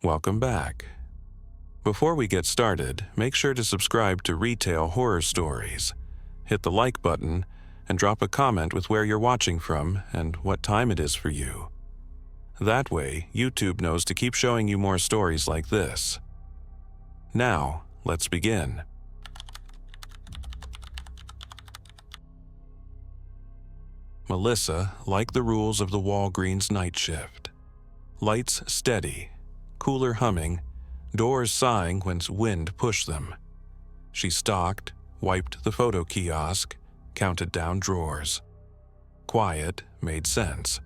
Welcome back. Before we get started, make sure to subscribe to Retail Horror Stories. Hit the like button and drop a comment with where you're watching from and what time it is for you. That way, YouTube knows to keep showing you more stories like this. Now, let's begin. Melissa liked the rules of the Walgreens night shift. Lights steady, cooler humming, doors sighing when wind pushed them. She stalked, wiped the photo kiosk, counted down drawers. Quiet made sense.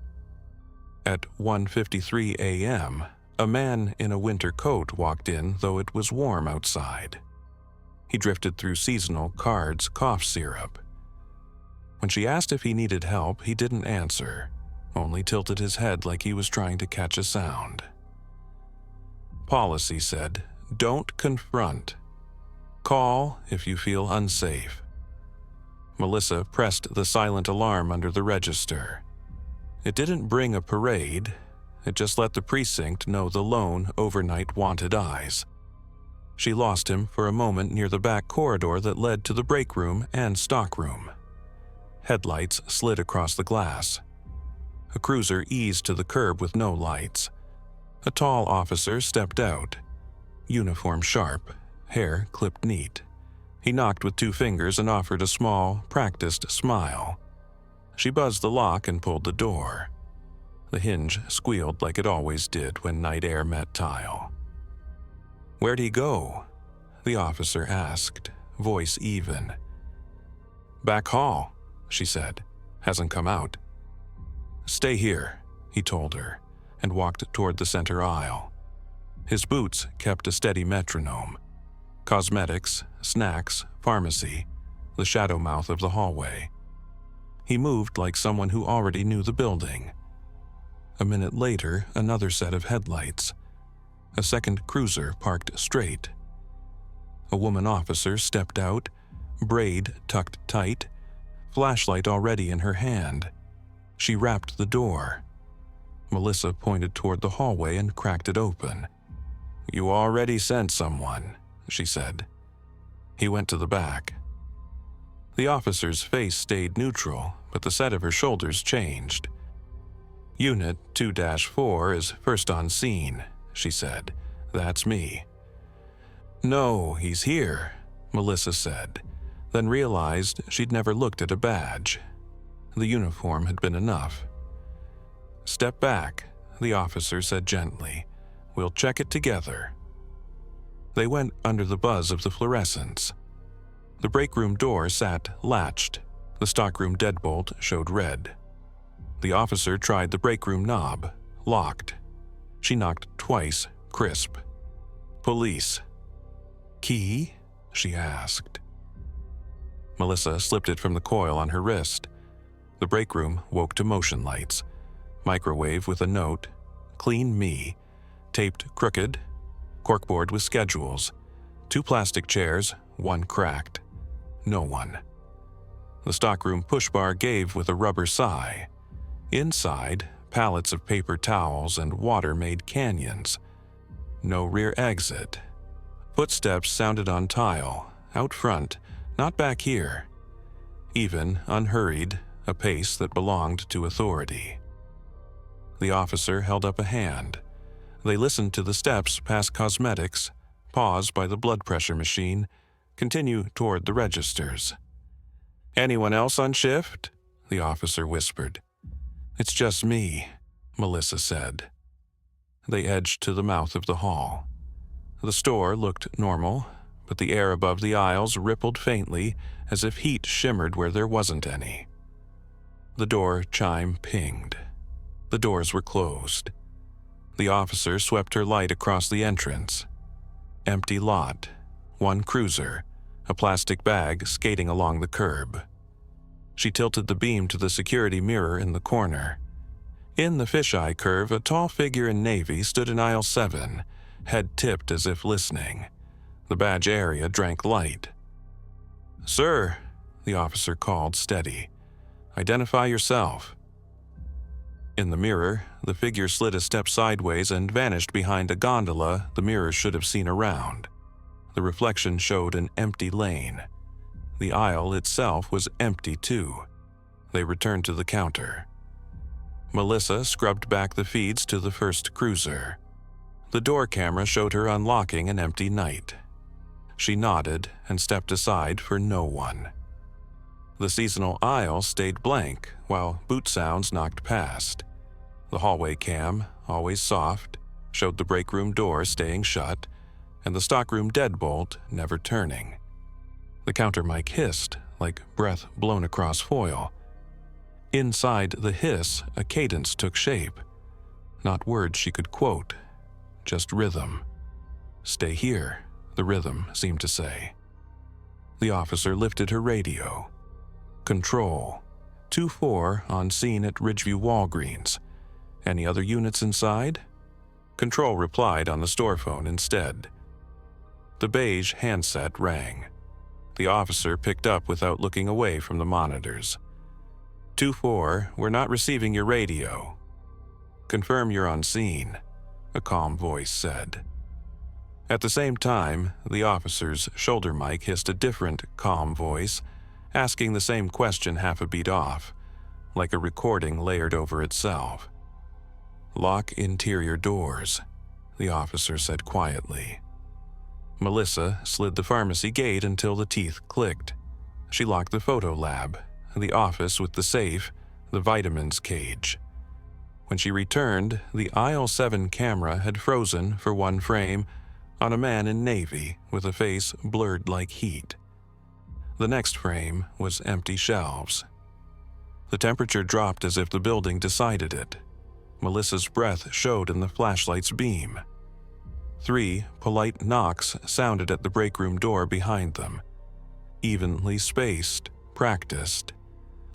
At 1:53 a.m., a man in a winter coat walked in, though it was warm outside. He drifted through seasonal Card's cough syrup. When she asked if he needed help, he didn't answer, only tilted his head like he was trying to catch a sound. Policy said, "Don't confront. Call if you feel unsafe." Melissa pressed the silent alarm under the register. It didn't bring a parade, it just let the precinct know the lone overnight wanted eyes. She lost him for a moment near the back corridor that led to the break room and stockroom. Headlights slid across the glass. A cruiser eased to the curb with no lights. A tall officer stepped out. Uniform sharp, hair clipped neat. He knocked with 2 fingers and offered a small, practiced smile. She buzzed the lock and pulled the door. The hinge squealed like it always did when night air met tile. "Where'd he go?" the officer asked, voice even. "Back hall," she said. "Hasn't come out." "Stay here," he told her, and walked toward the center aisle. His boots kept a steady metronome. Cosmetics, snacks, pharmacy, the shadow mouth of the hallway. He moved like someone who already knew the building. A minute later, another set of headlights. A second cruiser parked straight. A woman officer stepped out, braid tucked tight, flashlight already in her hand. She rapped the door. Melissa pointed toward the hallway and cracked it open. "You already sent someone," she said. He went to the back. The officer's face stayed neutral, but the set of her shoulders changed. "Unit 2-4 is first on scene," she said. "That's me." "No, he's here," Melissa said, then realized she'd never looked at a badge. The uniform had been enough. "Step back," the officer said gently. "We'll check it together." They went under the buzz of the fluorescents. The break room door sat latched. The stockroom deadbolt showed red. The officer tried the break room knob, locked. She knocked twice, crisp. "Police." "Key?" she asked. Melissa slipped it from the coil on her wrist. The break room woke to motion lights. Microwave with a note, "Clean me," taped crooked, corkboard with schedules, 2 plastic chairs, 1 cracked. No one. The stockroom push bar gave with a rubber sigh. Inside, pallets of paper towels and water made canyons. No rear exit. Footsteps sounded on tile, out front, not back here. Even, unhurried, a pace that belonged to authority. The officer held up a hand. They listened to the steps past cosmetics, pause by the blood pressure machine, continue toward the registers. "Anyone else on shift?" the officer whispered. "It's just me," Melissa said. They edged to the mouth of the hall. The store looked normal, but the air above the aisles rippled faintly as if heat shimmered where there wasn't any. The door chime pinged. The doors were closed. The officer swept her light across the entrance. Empty lot, 1 cruiser, a plastic bag skating along the curb. She tilted the beam to the security mirror in the corner. In the fisheye curve, a tall figure in navy stood in aisle 7, head tipped as if listening. The badge area drank light. "Sir," the officer called, steady. "Identify yourself." In the mirror, the figure slid a step sideways and vanished behind a gondola the mirror should have seen around. The reflection showed an empty lane. The aisle itself was empty too. They returned to the counter. Melissa scrubbed back the feeds to the first cruiser. The door camera showed her unlocking an empty night. She nodded and stepped aside for no one. The seasonal aisle stayed blank while boot sounds knocked past. The hallway cam, always soft, showed the break room door staying shut and the stockroom deadbolt never turning. The counter mic hissed like breath blown across foil. Inside the hiss, a cadence took shape. Not words she could quote, just rhythm. "Stay here," the rhythm seemed to say. The officer lifted her radio. "Control. 2-4 on scene at Ridgeview Walgreens. Any other units inside?" Control replied on the store phone instead. The beige handset rang. The officer picked up without looking away from the monitors. 2-4, we're not receiving your radio. Confirm you're on scene, a calm voice said. At the same time, the officer's shoulder mic hissed a different, calm voice, asking the same question half a beat off, like a recording layered over itself. "Lock interior doors," the officer said quietly. Melissa slid the pharmacy gate until the teeth clicked. She locked the photo lab, the office with the safe, the vitamins cage. When she returned, the aisle 7 camera had frozen for one frame on a man in navy with a face blurred like heat. The next frame was empty shelves. The temperature dropped as if the building decided it. Melissa's breath showed in the flashlight's beam. 3 polite knocks sounded at the break room door behind them. Evenly spaced, practiced.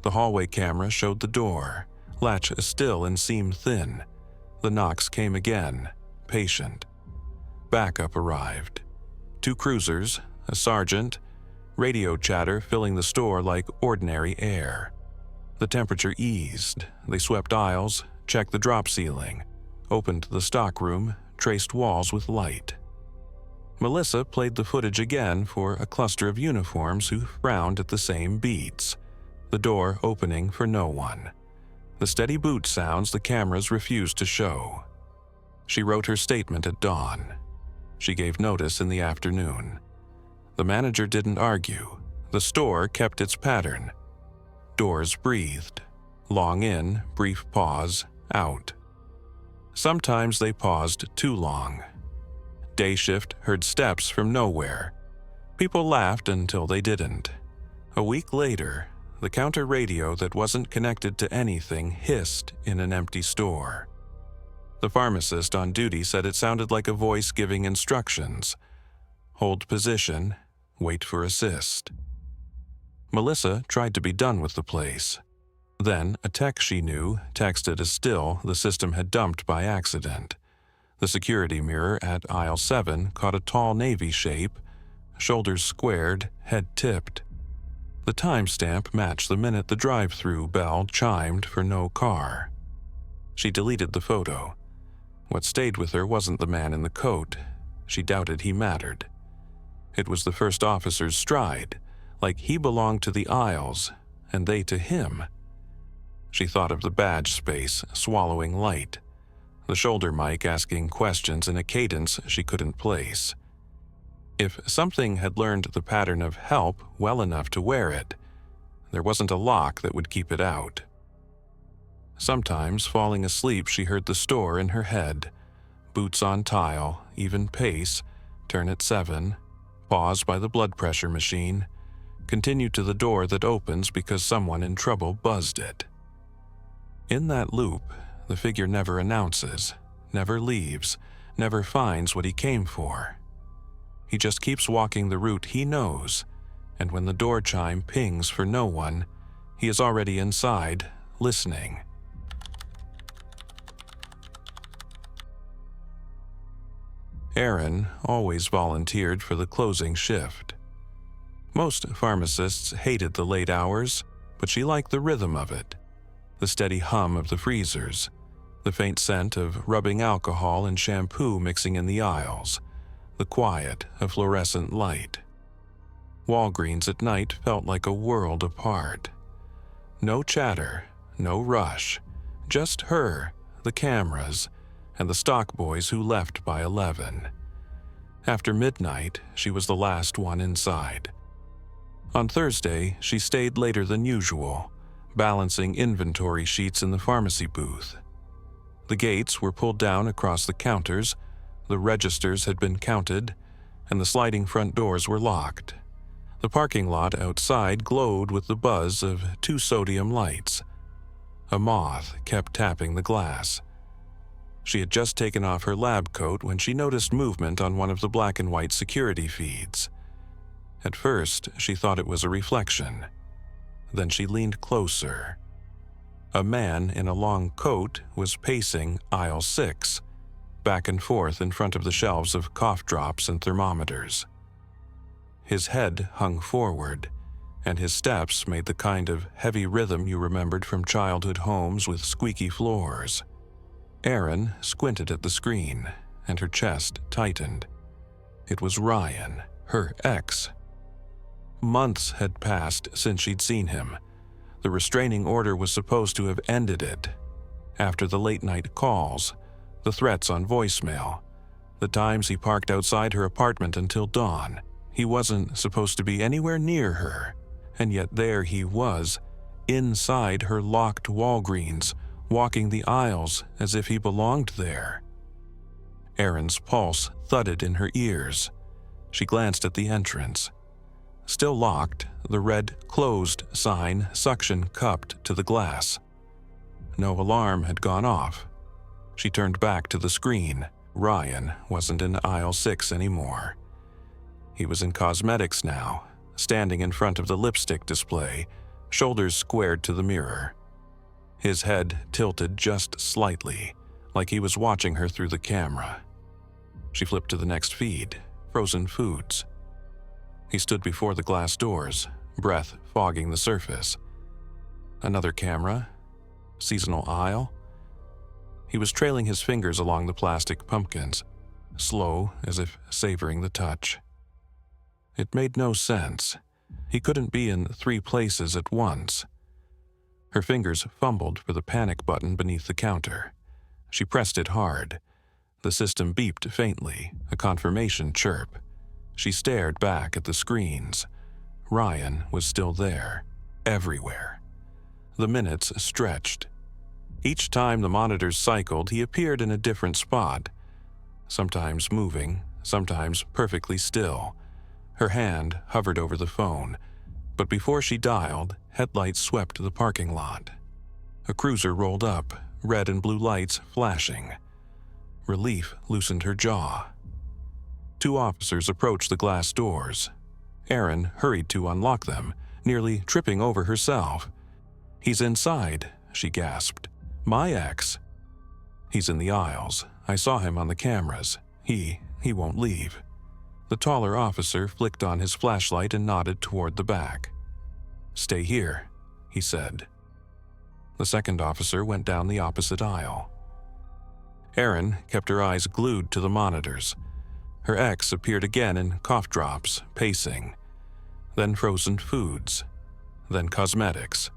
The hallway camera showed the door, latch still and seam thin. The knocks came again, patient. Backup arrived. 2 cruisers, a sergeant, radio chatter filling the store like ordinary air. The temperature eased. They swept aisles, checked the drop ceiling, opened the stockroom, traced walls with light. Melissa played the footage again for a cluster of uniforms who frowned at the same beats, the door opening for no one. The steady boot sounds the cameras refused to show. She wrote her statement at dawn. She gave notice in the afternoon. The manager didn't argue. The store kept its pattern. Doors breathed. Long in, brief pause, out. Sometimes they paused too long. Day shift heard steps from nowhere. People laughed until they didn't. A week later, the counter radio that wasn't connected to anything hissed in an empty store. The pharmacist on duty said it sounded like a voice giving instructions. Hold position, wait for assist. Melissa tried to be done with the place. Then, a tech she knew texted a still the system had dumped by accident. The security mirror at aisle 7 caught a tall navy shape, shoulders squared, head tipped. The timestamp matched the minute the drive-through bell chimed for no car. She deleted the photo. What stayed with her wasn't the man in the coat. She doubted he mattered. It was the first officer's stride, like he belonged to the aisles, and they to him. She thought of the badge space swallowing light, the shoulder mic asking questions in a cadence she couldn't place. If something had learned the pattern of help well enough to wear it, there wasn't a lock that would keep it out. Sometimes, falling asleep, she heard the store in her head. Boots on tile, even pace, turn at 7, pause by the blood pressure machine, continue to the door that opens because someone in trouble buzzed it. In that loop, the figure never announces, never leaves, never finds what he came for. He just keeps walking the route he knows, and when the door chime pings for no one, he is already inside, listening. Erin always volunteered for the closing shift. Most pharmacists hated the late hours, but she liked the rhythm of it. the steady hum of the freezers, the faint scent of rubbing alcohol and shampoo mixing in the aisles, the quiet of fluorescent light. Walgreens at night felt like a world apart. No chatter, no rush, just her, the cameras, and the stock boys who left by 11. After midnight, she was the last one inside. On Thursday, she stayed later than usual, balancing inventory sheets in the pharmacy booth. The gates were pulled down across the counters, the registers had been counted, and the sliding front doors were locked. The parking lot outside glowed with the buzz of 2 sodium lights. A moth kept tapping the glass. She had just taken off her lab coat when she noticed movement on one of the black and white security feeds. At first, she thought it was a reflection. Then she leaned closer. A man in a long coat was pacing aisle 6, back and forth in front of the shelves of cough drops and thermometers. His head hung forward, and his steps made the kind of heavy rhythm you remembered from childhood homes with squeaky floors. Erin squinted at the screen, and her chest tightened. It was Ryan, her ex. Months had passed since she'd seen him. The restraining order was supposed to have ended it. After the late-night calls, the threats on voicemail, the times he parked outside her apartment until dawn, he wasn't supposed to be anywhere near her, and yet there he was, inside her locked Walgreens, walking the aisles as if he belonged there. Erin's pulse thudded in her ears. She glanced at the entrance. Still locked, the red "closed" sign suction-cupped to the glass. No alarm had gone off. She turned back to the screen. Ryan wasn't in aisle 6 anymore. He was in cosmetics now, standing in front of the lipstick display, shoulders squared to the mirror. His head tilted just slightly, like he was watching her through the camera. She flipped to the next feed, frozen foods. He stood before the glass doors, breath fogging the surface. Another camera? Seasonal aisle? He was trailing his fingers along the plastic pumpkins, slow as if savoring the touch. It made no sense. He couldn't be in 3 places at once. Her fingers fumbled for the panic button beneath the counter. She pressed it hard. The system beeped faintly, a confirmation chirp. She stared back at the screens. Ryan was still there, everywhere. The minutes stretched. Each time the monitors cycled, he appeared in a different spot, sometimes moving, sometimes perfectly still. Her hand hovered over the phone, but before she dialed, headlights swept the parking lot. A cruiser rolled up, red and blue lights flashing. Relief loosened her jaw. 2 officers approached the glass doors. Erin hurried to unlock them, nearly tripping over herself. "He's inside," she gasped. "My ex." "He's in the aisles. I saw him on the cameras. He won't leave." The taller officer flicked on his flashlight and nodded toward the back. "Stay here," he said. The second officer went down the opposite aisle. Erin kept her eyes glued to the monitors. Her ex appeared again in cough drops, pacing. Then frozen foods. Then cosmetics.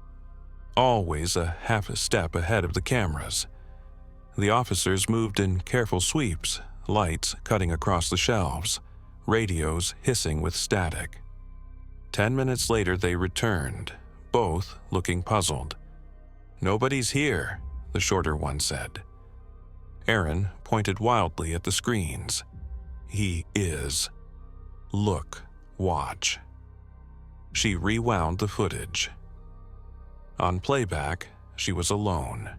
Always a half a step ahead of the cameras. The officers moved in careful sweeps, lights cutting across the shelves, radios hissing with static. 10 minutes later they returned, both looking puzzled. "Nobody's here," the shorter one said. Erin pointed wildly at the screens. "He is. Look, watch." She rewound the footage. On playback, she was alone,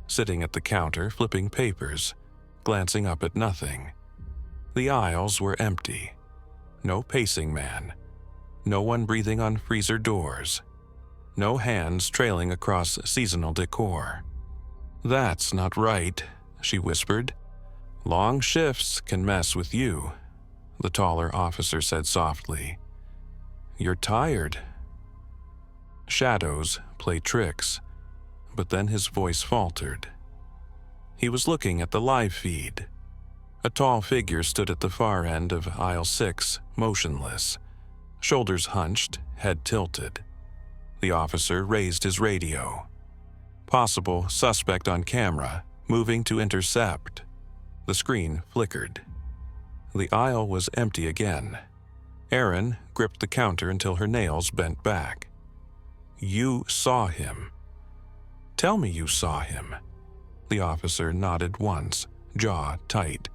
sitting at the counter flipping papers, glancing up at nothing. The aisles were empty. No pacing man. No one breathing on freezer doors. No hands trailing across seasonal decor. "That's not right," she whispered. "Long shifts can mess with you," the taller officer said softly. "You're tired." Shadows play tricks. but then his voice faltered. He was looking at the live feed. A tall figure stood at the far end of aisle 6, motionless, shoulders hunched, head tilted. The officer raised his radio. Possible suspect on camera, moving to intercept. The screen flickered. The aisle was empty again. Erin gripped the counter until her nails bent back. "You saw him. Tell me you saw him." The officer nodded once, jaw tight.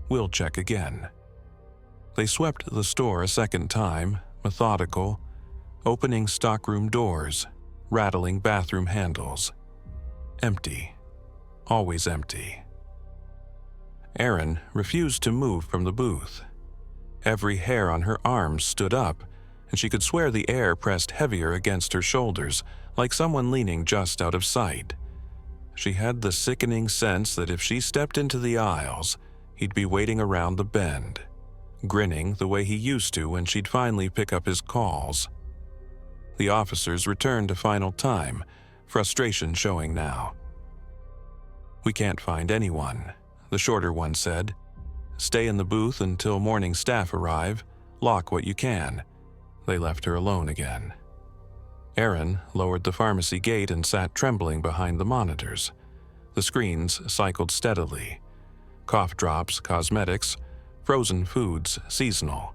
"We'll check again." They swept the store a second time, methodical, opening stockroom doors, rattling bathroom handles. Empty. Always empty. Erin refused to move from the booth. Every hair on her arms stood up, and she could swear the air pressed heavier against her shoulders, like someone leaning just out of sight. She had the sickening sense that if she stepped into the aisles, he'd be waiting around the bend, grinning the way he used to when she'd finally pick up his calls. The officers returned a final time, frustration showing now. "We can't find anyone," the shorter one said. "Stay in the booth until morning staff arrive. Lock what you can." They left her alone again. Erin lowered the pharmacy gate and sat trembling behind the monitors. The screens cycled steadily. Cough drops, cosmetics, frozen foods, seasonal.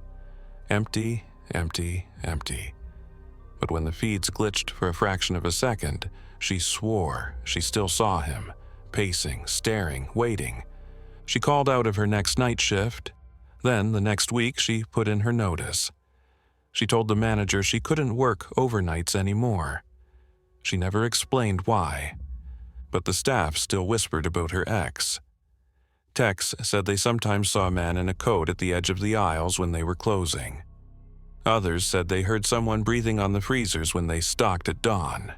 Empty, empty, empty. But when the feeds glitched for a fraction of a second, she swore she still saw him, pacing, staring, waiting. She called out of her next night shift. Then, the next week, she put in her notice. She told the manager she couldn't work overnights anymore. She never explained why, but the staff still whispered about her ex. Techs said they sometimes saw a man in a coat at the edge of the aisles when they were closing. Others said they heard someone breathing on the freezers when they stocked at dawn.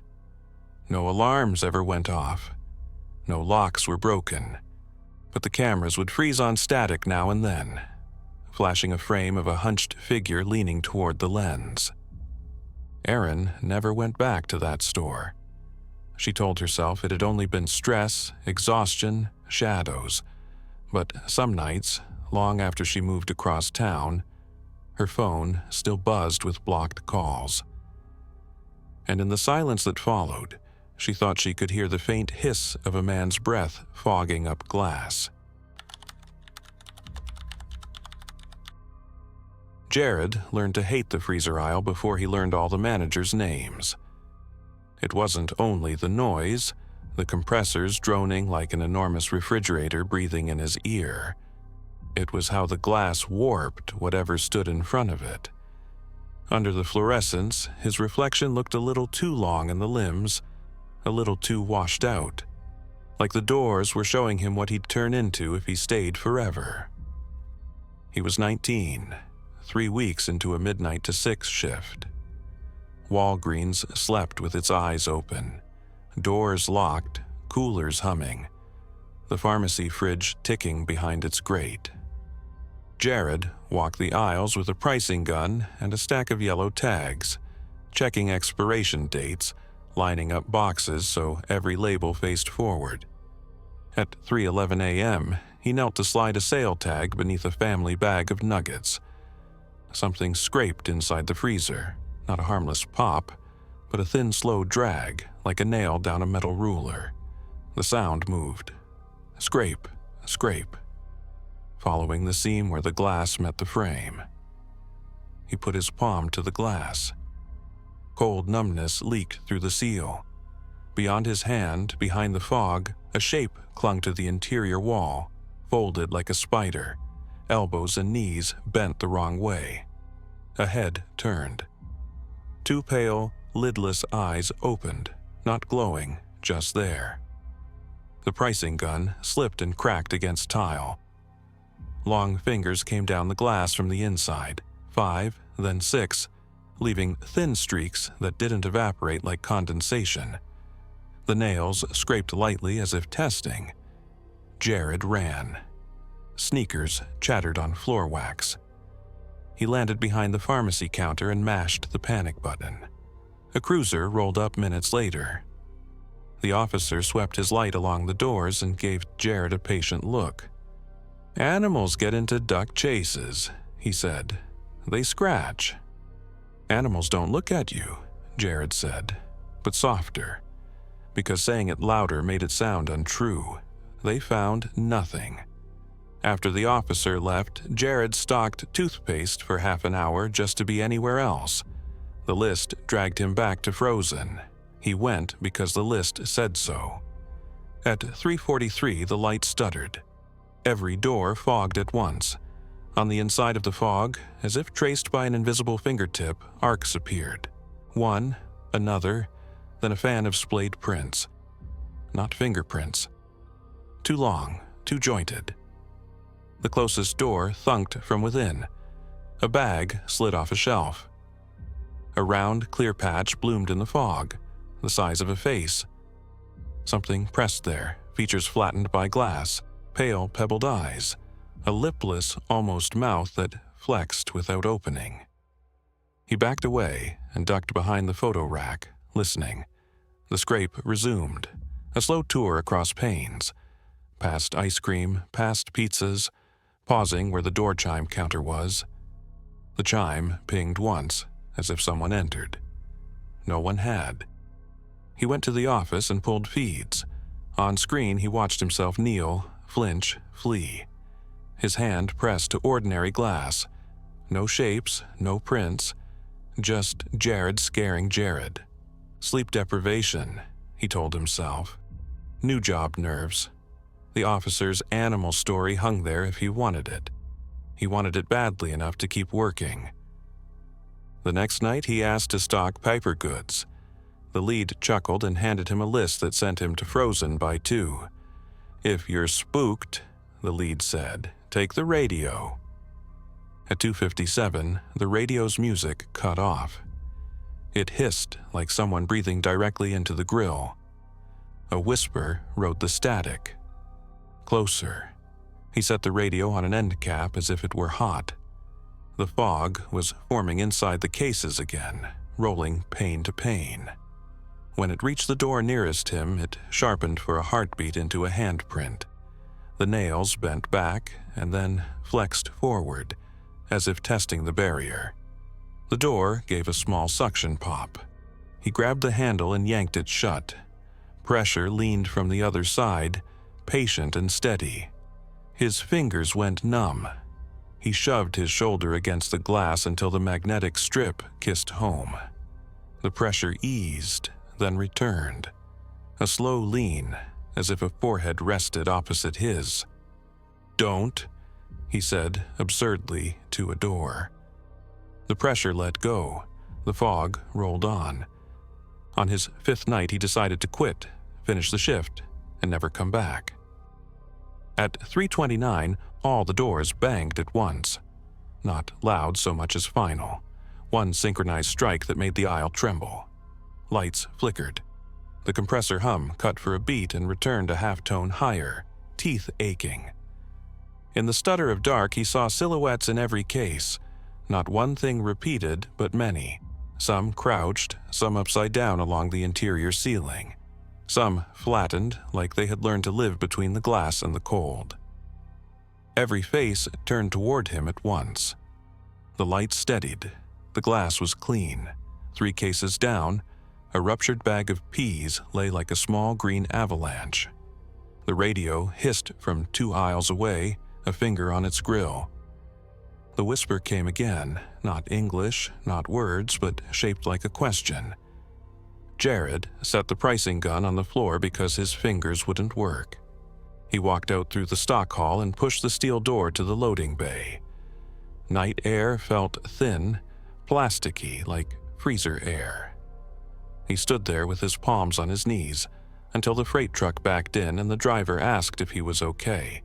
No alarms ever went off. No locks were broken. But the cameras would freeze on static now and then, flashing a frame of a hunched figure leaning toward the lens. Erin never went back to that store. She told herself it had only been stress, exhaustion, shadows. But some nights, long after she moved across town, her phone still buzzed with blocked calls. And in the silence that followed, she thought she could hear the faint hiss of a man's breath fogging up glass. Jared learned to hate the freezer aisle before he learned all the managers' names. It wasn't only the noise, the compressors droning like an enormous refrigerator breathing in his ear. It was how the glass warped whatever stood in front of it. Under the fluorescence, his reflection looked a little too long in the limbs, a little too washed out, like the doors were showing him what he'd turn into if he stayed forever. He was 19, 3 weeks into a midnight to 6 shift. Walgreens slept with its eyes open, doors locked, coolers humming, the pharmacy fridge ticking behind its grate. Jared walked the aisles with a pricing gun and a stack of yellow tags, checking expiration dates, lining up boxes so every label faced forward. At 3:11 a.m., he knelt to slide a sale tag beneath a family bag of nuggets. Something scraped inside the freezer, not a harmless pop, but a thin, slow drag, like a nail down a metal ruler. The sound moved. Scrape, scrape, following the seam where the glass met the frame. He put his palm to the glass. Cold numbness leaked through the seal. Beyond his hand, behind the fog, a shape clung to the interior wall, folded like a spider, elbows and knees bent the wrong way. A head turned. 2 pale, lidless eyes opened, not glowing, just there. The pricing gun slipped and cracked against tile. Long fingers came down the glass from the inside, 5, then 6, leaving thin streaks that didn't evaporate like condensation. The nails scraped lightly as if testing. Jared ran. Sneakers chattered on floor wax. He landed behind the pharmacy counter and mashed the panic button. A cruiser rolled up minutes later. The officer swept his light along the doors and gave Jared a patient look. "Animals get into duck chases," he said. "They scratch." "Animals don't look at you," Jared said, but softer, because saying it louder made it sound untrue. They found nothing. After the officer left, Jared stalked toothpaste for half an hour just to be anywhere else. The list dragged him back to Frozen. He went because the list said so. At 3:43, the light stuttered. Every door fogged at once. On the inside of the fog, as if traced by an invisible fingertip, arcs appeared. One, another, then a fan of splayed prints. Not fingerprints. Too long, too jointed. The closest door thunked from within. A bag slid off a shelf. A round, clear patch bloomed in the fog, the size of a face. Something pressed there, features flattened by glass, pale, pebbled eyes, a lipless, almost mouth that flexed without opening. He backed away and ducked behind the photo rack, listening. The scrape resumed, a slow tour across panes, past ice cream, past pizzas, pausing where the door chime counter was. The chime pinged once, as if someone entered. No one had. He went to the office and pulled feeds. On screen, he watched himself kneel, flinch, flee. His hand pressed to ordinary glass. No shapes, no prints, just Jared scaring Jared. Sleep deprivation, he told himself. New job nerves. The officer's animal story hung there if he wanted it. He wanted it badly enough to keep working. The next night, he asked to stock Piper goods. The lead chuckled and handed him a list that sent him to Frozen by 2. "If you're spooked," the lead said, "take the radio." At 2:57, the radio's music cut off. It hissed like someone breathing directly into the grill. A whisper rode the static. Closer. He set the radio on an end cap as if it were hot. The fog was forming inside the cases again, rolling pane to pane. When it reached the door nearest him, it sharpened for a heartbeat into a handprint. The nails bent back and then flexed forward, as if testing the barrier. The door gave a small suction pop. He grabbed the handle and yanked it shut. Pressure leaned from the other side, patient and steady. His fingers went numb. He shoved his shoulder against the glass until the magnetic strip kissed home. The pressure eased, then returned. A slow lean, as if a forehead rested opposite his. "Don't," he said absurdly to a door. The pressure let go. The fog rolled on. On his 5th night, he decided to quit, finish the shift, and never come back. At 3:29, all the doors banged at once. Not loud so much as final. One synchronized strike that made the aisle tremble. Lights flickered. The compressor hum cut for a beat and returned a half-tone higher, teeth aching. In the stutter of dark, he saw silhouettes in every case. Not one thing repeated, but many. Some crouched, some upside down along the interior ceiling. Some flattened, like they had learned to live between the glass and the cold. Every face turned toward him at once. The light steadied. The glass was clean. 3 cases down, a ruptured bag of peas lay like a small green avalanche. The radio hissed from 2 aisles away, a finger on its grill. The whisper came again, not English, not words, but shaped like a question. Jared set the pricing gun on the floor because his fingers wouldn't work. He walked out through the stock hall and pushed the steel door to the loading bay. Night air felt thin, plasticky, like freezer air. He stood there with his palms on his knees until the freight truck backed in and the driver asked if he was okay.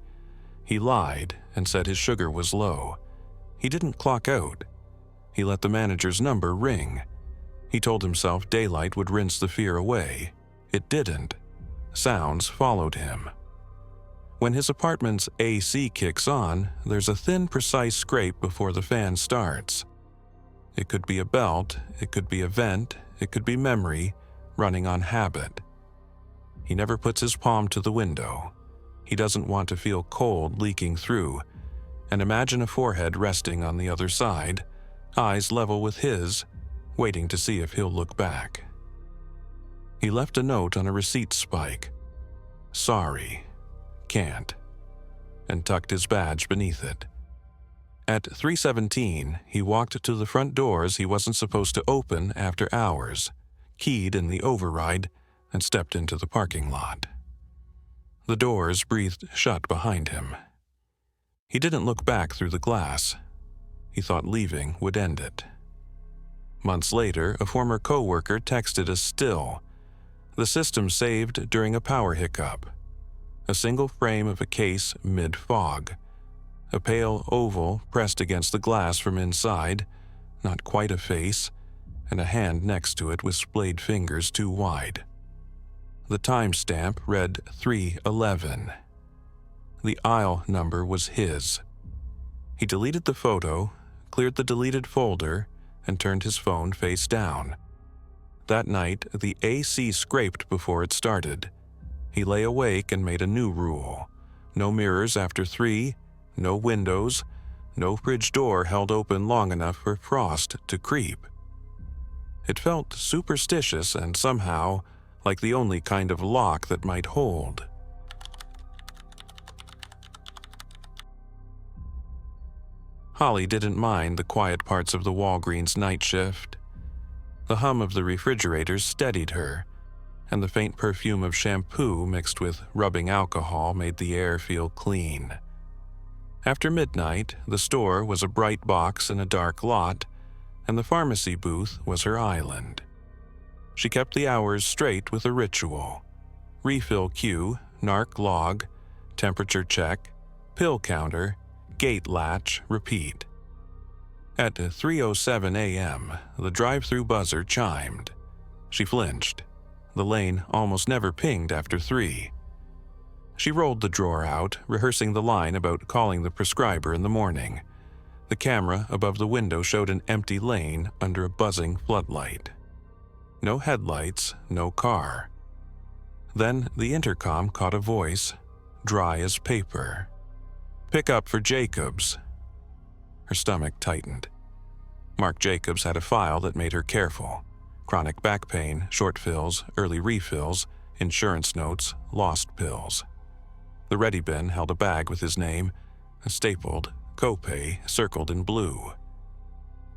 He lied and said his sugar was low. He didn't clock out. He let the manager's number ring. He told himself daylight would rinse the fear away. It didn't. Sounds followed him. When his apartment's AC kicks on, there's a thin, precise scrape before the fan starts. It could be a belt, it could be a vent, it could be memory, running on habit. He never puts his palm to the window. He doesn't want to feel cold leaking through, and imagine a forehead resting on the other side, eyes level with his, waiting to see if he'll look back. He left a note on a receipt spike. Sorry, can't, and tucked his badge beneath it. At 3:17, he walked to the front doors he wasn't supposed to open after hours, keyed in the override, and stepped into the parking lot. The doors breathed shut behind him. He didn't look back through the glass. He thought leaving would end it. Months later, a former co-worker texted a still. The system saved during a power hiccup. A single frame of a case mid-fog. A pale oval pressed against the glass from inside, not quite a face, and a hand next to it with splayed fingers too wide. The timestamp read 3:11. The aisle number was his. He deleted the photo, cleared the deleted folder, and turned his phone face down. That night, the AC scraped before it started. He lay awake and made a new rule. No mirrors after 3, no windows, no fridge door held open long enough for frost to creep. It felt superstitious and somehow like the only kind of lock that might hold. Holly didn't mind the quiet parts of the Walgreens night shift. The hum of the refrigerators steadied her, and the faint perfume of shampoo mixed with rubbing alcohol made the air feel clean. After midnight, the store was a bright box in a dark lot, and the pharmacy booth was her island. She kept the hours straight with a ritual. Refill queue, narc log, temperature check, pill counter, gate latch, repeat. At 3:07 a.m., the drive-through buzzer chimed. She flinched. The lane almost never pinged after 3. She rolled the drawer out, rehearsing the line about calling the prescriber in the morning. The camera above the window showed an empty lane under a buzzing floodlight. No headlights, no car. Then the intercom caught a voice, dry as paper. "Pick up for Jacobs." Her stomach tightened. Mark Jacobs had a file that made her careful. Chronic back pain, short fills, early refills, insurance notes, lost pills. The ready bin held a bag with his name, a stapled, copay circled in blue.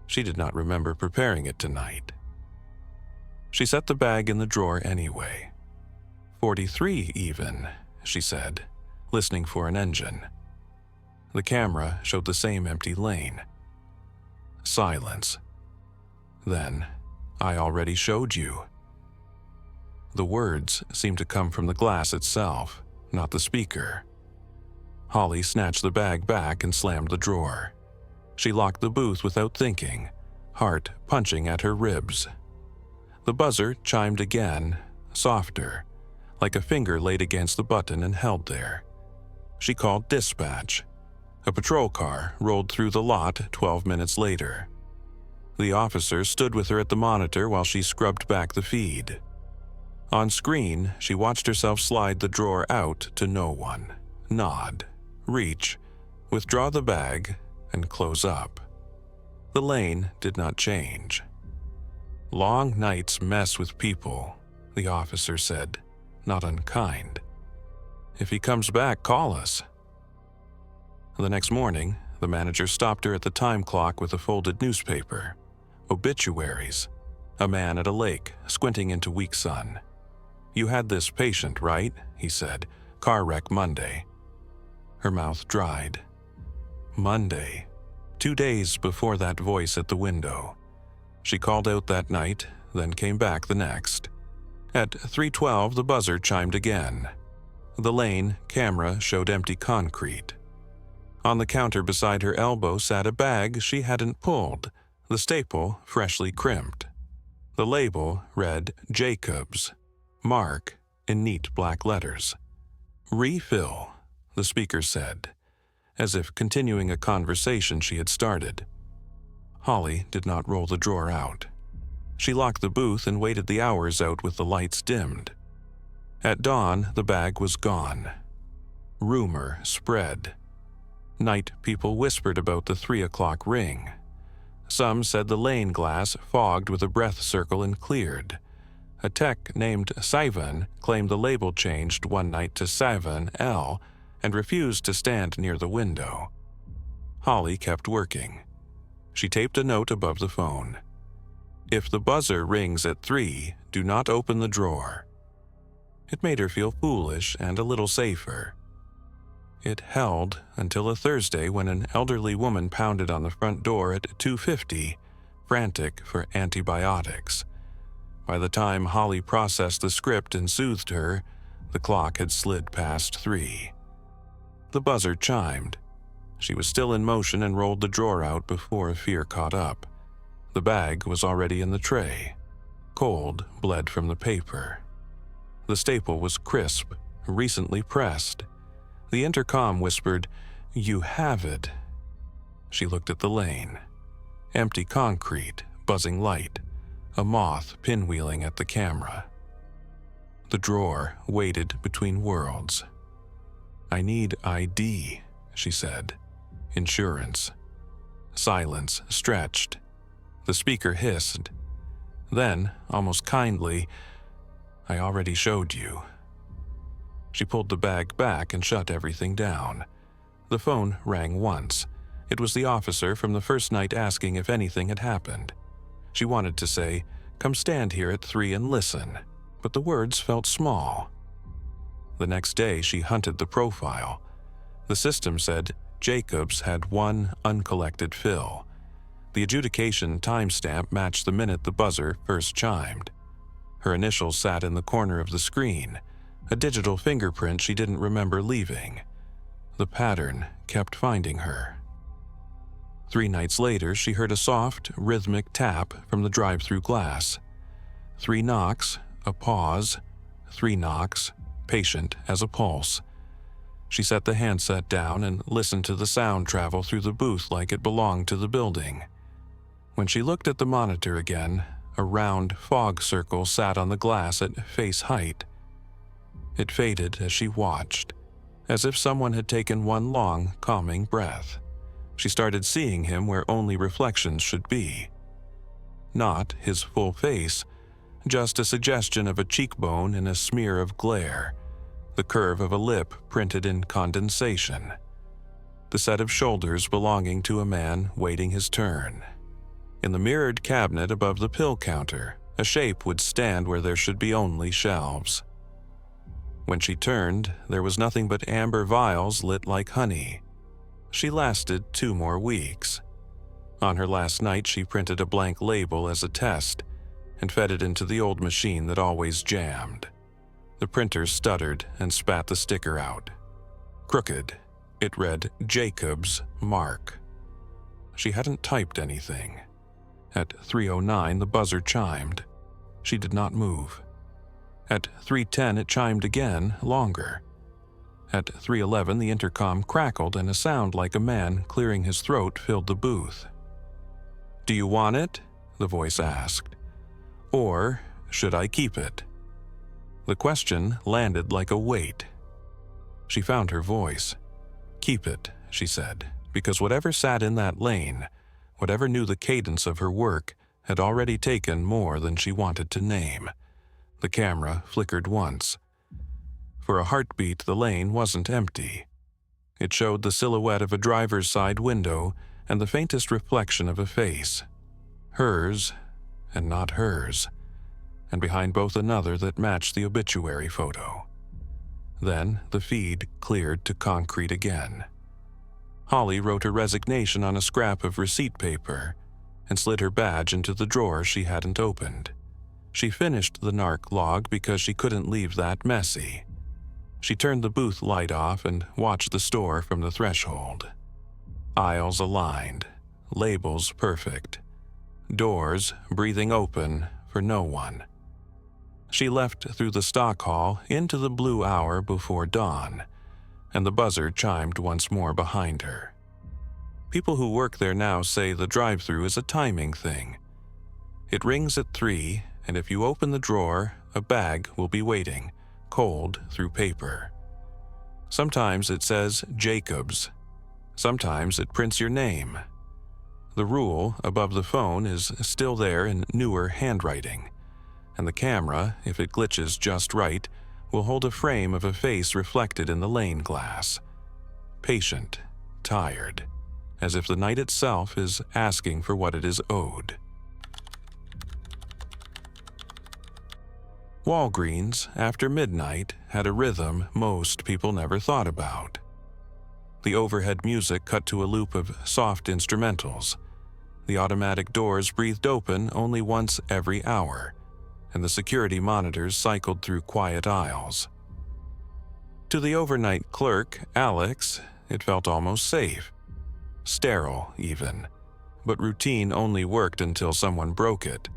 She did not remember preparing it tonight. She set the bag in the drawer anyway. 43 even, she said, listening for an engine. The camera showed the same empty lane. Silence. Then, "I already showed you." The words seemed to come from the glass itself, not the speaker. Holly snatched the bag back and slammed the drawer. She locked the booth without thinking, heart punching at her ribs. The buzzer chimed again, softer, like a finger laid against the button and held there. She called dispatch. A patrol car rolled through the lot 12 minutes later. The officer stood with her at the monitor while she scrubbed back the feed. On screen, she watched herself slide the drawer out to no one, nod, reach, withdraw the bag, and close up. The lane did not change. "Long nights mess with people," the officer said, not unkind. "If he comes back, call us." The next morning, the manager stopped her at the time clock with a folded newspaper. Obituaries. A man at a lake, squinting into weak sun. "You had this patient, right?" he said. "Car wreck Monday." Her mouth dried. Monday. 2 days before that voice at the window. She called out that night, then came back the next. At 3:12, the buzzer chimed again. The lane camera showed empty concrete. On the counter beside her elbow sat a bag she hadn't pulled, the staple freshly crimped. The label read Jacobs, Mark, in neat black letters. "Refill," the speaker said, as if continuing a conversation she had started. Holly did not roll the drawer out. She locked the booth and waited the hours out with the lights dimmed. At dawn, the bag was gone. Rumor spread. Night people whispered about the 3 o'clock ring. Some said the lane glass fogged with a breath circle and cleared. A tech named Sivan claimed the label changed one night to Sivan L and refused to stand near the window. Holly kept working. She taped a note above the phone. If the buzzer rings at 3, do not open the drawer. It made her feel foolish and a little safer. It held until a Thursday when an elderly woman pounded on the front door at 2:50, frantic for antibiotics. By the time Holly processed the script and soothed her, the clock had slid past 3. The buzzer chimed. She was still in motion and rolled the drawer out before fear caught up. The bag was already in the tray. Cold bled from the paper. The staple was crisp, recently pressed. The intercom whispered, "You have it." She looked at the lane. Empty concrete, buzzing light, a moth pinwheeling at the camera. The drawer waited between worlds. "I need ID," she said. "Insurance." Silence stretched. The speaker hissed. Then, almost kindly, "I already showed you." She pulled the bag back and shut everything down. The phone rang once. It was the officer from the first night asking if anything had happened. She wanted to say, "Come stand here at 3 and listen," but the words felt small. The next day she hunted the profile. The system said Jacobs had 1 uncollected fill. The adjudication timestamp matched the minute the buzzer first chimed. Her initials sat in the corner of the screen, a digital fingerprint she didn't remember leaving. The pattern kept finding her. 3 nights later, she heard a soft, rhythmic tap from the drive-through glass. 3 knocks, a pause, 3 knocks, patient as a pulse. She set the handset down and listened to the sound travel through the booth like it belonged to the building. When she looked at the monitor again, a round fog circle sat on the glass at face height. It faded as she watched, as if someone had taken one long, calming breath. She started seeing him where only reflections should be. Not his full face, just a suggestion of a cheekbone in a smear of glare, the curve of a lip printed in condensation, the set of shoulders belonging to a man waiting his turn. In the mirrored cabinet above the pill counter, a shape would stand where there should be only shelves. When she turned, there was nothing but amber vials lit like honey. She lasted 2 more weeks. On her last night, she printed a blank label as a test and fed it into the old machine that always jammed. The printer stuttered and spat the sticker out. Crooked, it read Jacobs Mark. She hadn't typed anything. At 3:09, the buzzer chimed. She did not move. At 3:10, it chimed again, longer. At 3:11, the intercom crackled and a sound like a man clearing his throat filled the booth. "Do you want it?" the voice asked. "Or should I keep it?" The question landed like a weight. She found her voice. "Keep it," she said, because whatever sat in that lane, whatever knew the cadence of her work, had already taken more than she wanted to name. The camera flickered once. For a heartbeat, the lane wasn't empty. It showed the silhouette of a driver's side window and the faintest reflection of a face. Hers, and not hers, and behind both another that matched the obituary photo. Then the feed cleared to concrete again. Holly wrote her resignation on a scrap of receipt paper and slid her badge into the drawer she hadn't opened. She finished the narc log because she couldn't leave that messy. She turned the booth light off and watched the store from the threshold. Aisles aligned, labels perfect, doors breathing open for no one. She left through the stock hall into the blue hour before dawn, and the buzzer chimed once more behind her. People who work there now say the drive-thru is a timing thing. It rings at 3, and if you open the drawer, a bag will be waiting, cold through paper. Sometimes it says Jacobs. Sometimes it prints your name. The rule above the phone is still there in newer handwriting, and the camera, if it glitches just right, will hold a frame of a face reflected in the lane glass. Patient, tired, as if the night itself is asking for what it is owed. Walgreens, after midnight, had a rhythm most people never thought about. The overhead music cut to a loop of soft instrumentals. The automatic doors breathed open only once every hour, and the security monitors cycled through quiet aisles. To the overnight clerk, Alex, it felt almost safe. Sterile, even. But routine only worked until someone broke it.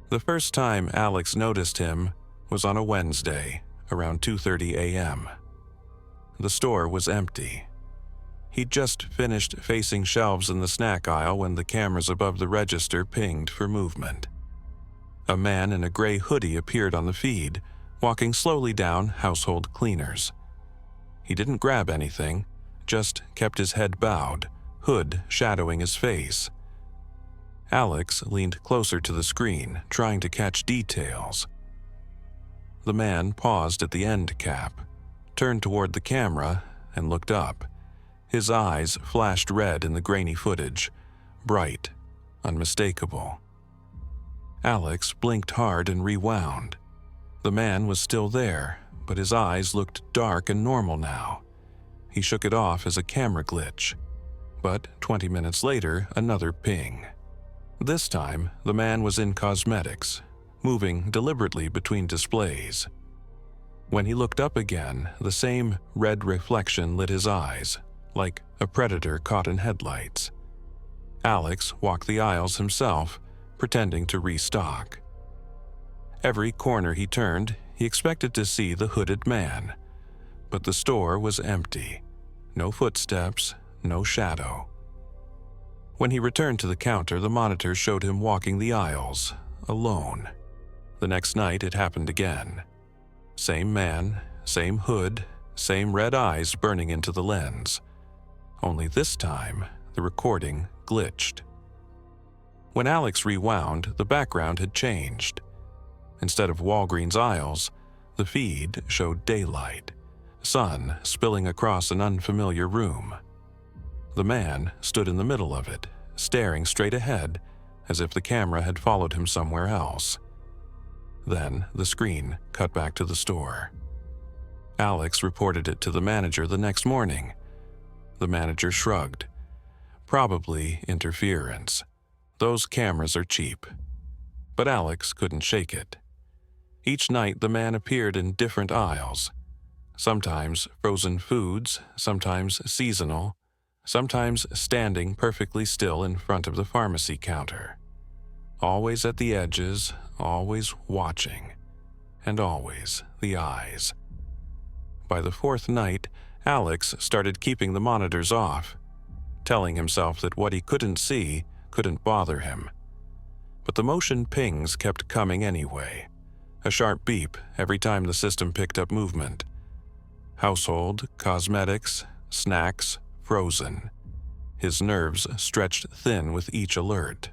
The first time Alex noticed him was on a Wednesday, around 2:30 a.m. The store was empty. He'd just finished facing shelves in the snack aisle when the cameras above the register pinged for movement. A man in a gray hoodie appeared on the feed, walking slowly down household cleaners. He didn't grab anything, just kept his head bowed, hood shadowing his face. Alex leaned closer to the screen, trying to catch details. The man paused at the end cap, turned toward the camera, and looked up. His eyes flashed red in the grainy footage, bright, unmistakable. Alex blinked hard and rewound. The man was still there, but his eyes looked dark and normal now. He shook it off as a camera glitch. But 20 minutes later, another ping. This time, the man was in cosmetics, moving deliberately between displays. When he looked up again, the same red reflection lit his eyes, like a predator caught in headlights. Alex walked the aisles himself, pretending to restock. Every corner he turned, he expected to see the hooded man. But the store was empty. No footsteps, no shadow. When he returned to the counter, the monitor showed him walking the aisles, alone. The next night it happened again. Same man, same hood, same red eyes burning into the lens. Only this time, the recording glitched. When Alex rewound, the background had changed. Instead of Walgreens aisles, the feed showed daylight, sun spilling across an unfamiliar room. The man stood in the middle of it, staring straight ahead, as if the camera had followed him somewhere else. Then the screen cut back to the store. Alex reported it to the manager the next morning. The manager shrugged. Probably interference. Those cameras are cheap. But Alex couldn't shake it. Each night the man appeared in different aisles. Sometimes frozen foods, sometimes seasonal, sometimes standing perfectly still in front of the pharmacy counter. Always at the edges, always watching, and always the eyes. By the fourth night, Alex started keeping the monitors off, telling himself that what he couldn't see couldn't bother him. But the motion pings kept coming anyway, a sharp beep every time the system picked up movement. Household, cosmetics, snacks, frozen. His nerves stretched thin with each alert.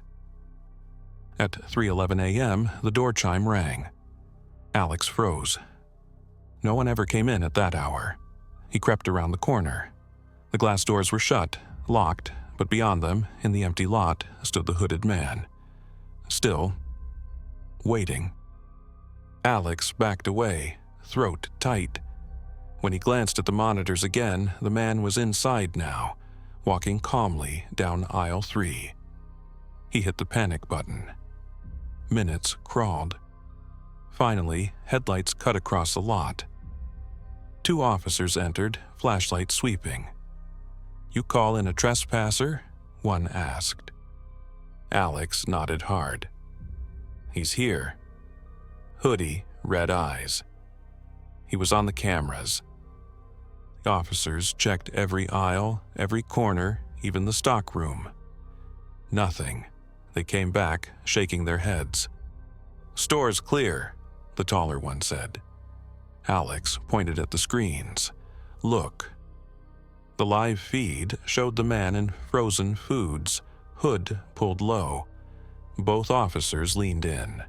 At 3:11 a.m., the door chime rang. Alex froze. No one ever came in at that hour. He crept around the corner. The glass doors were shut, locked, but beyond them, in the empty lot, stood the hooded man. Still, waiting. Alex backed away, throat tight. When he glanced at the monitors again, the man was inside now, walking calmly down aisle 3. He hit the panic button. Minutes crawled. Finally, headlights cut across the lot. 2 officers entered, flashlight sweeping. "You call in a trespasser?" one asked. Alex nodded hard. "He's here." Hoodie, red eyes. He was on the cameras. The officers checked every aisle, every corner, even the stockroom. Nothing. They came back, shaking their heads. "Store's clear," the taller one said. Alex pointed at the screens. "Look." The live feed showed the man in frozen foods, hood pulled low. Both officers leaned in.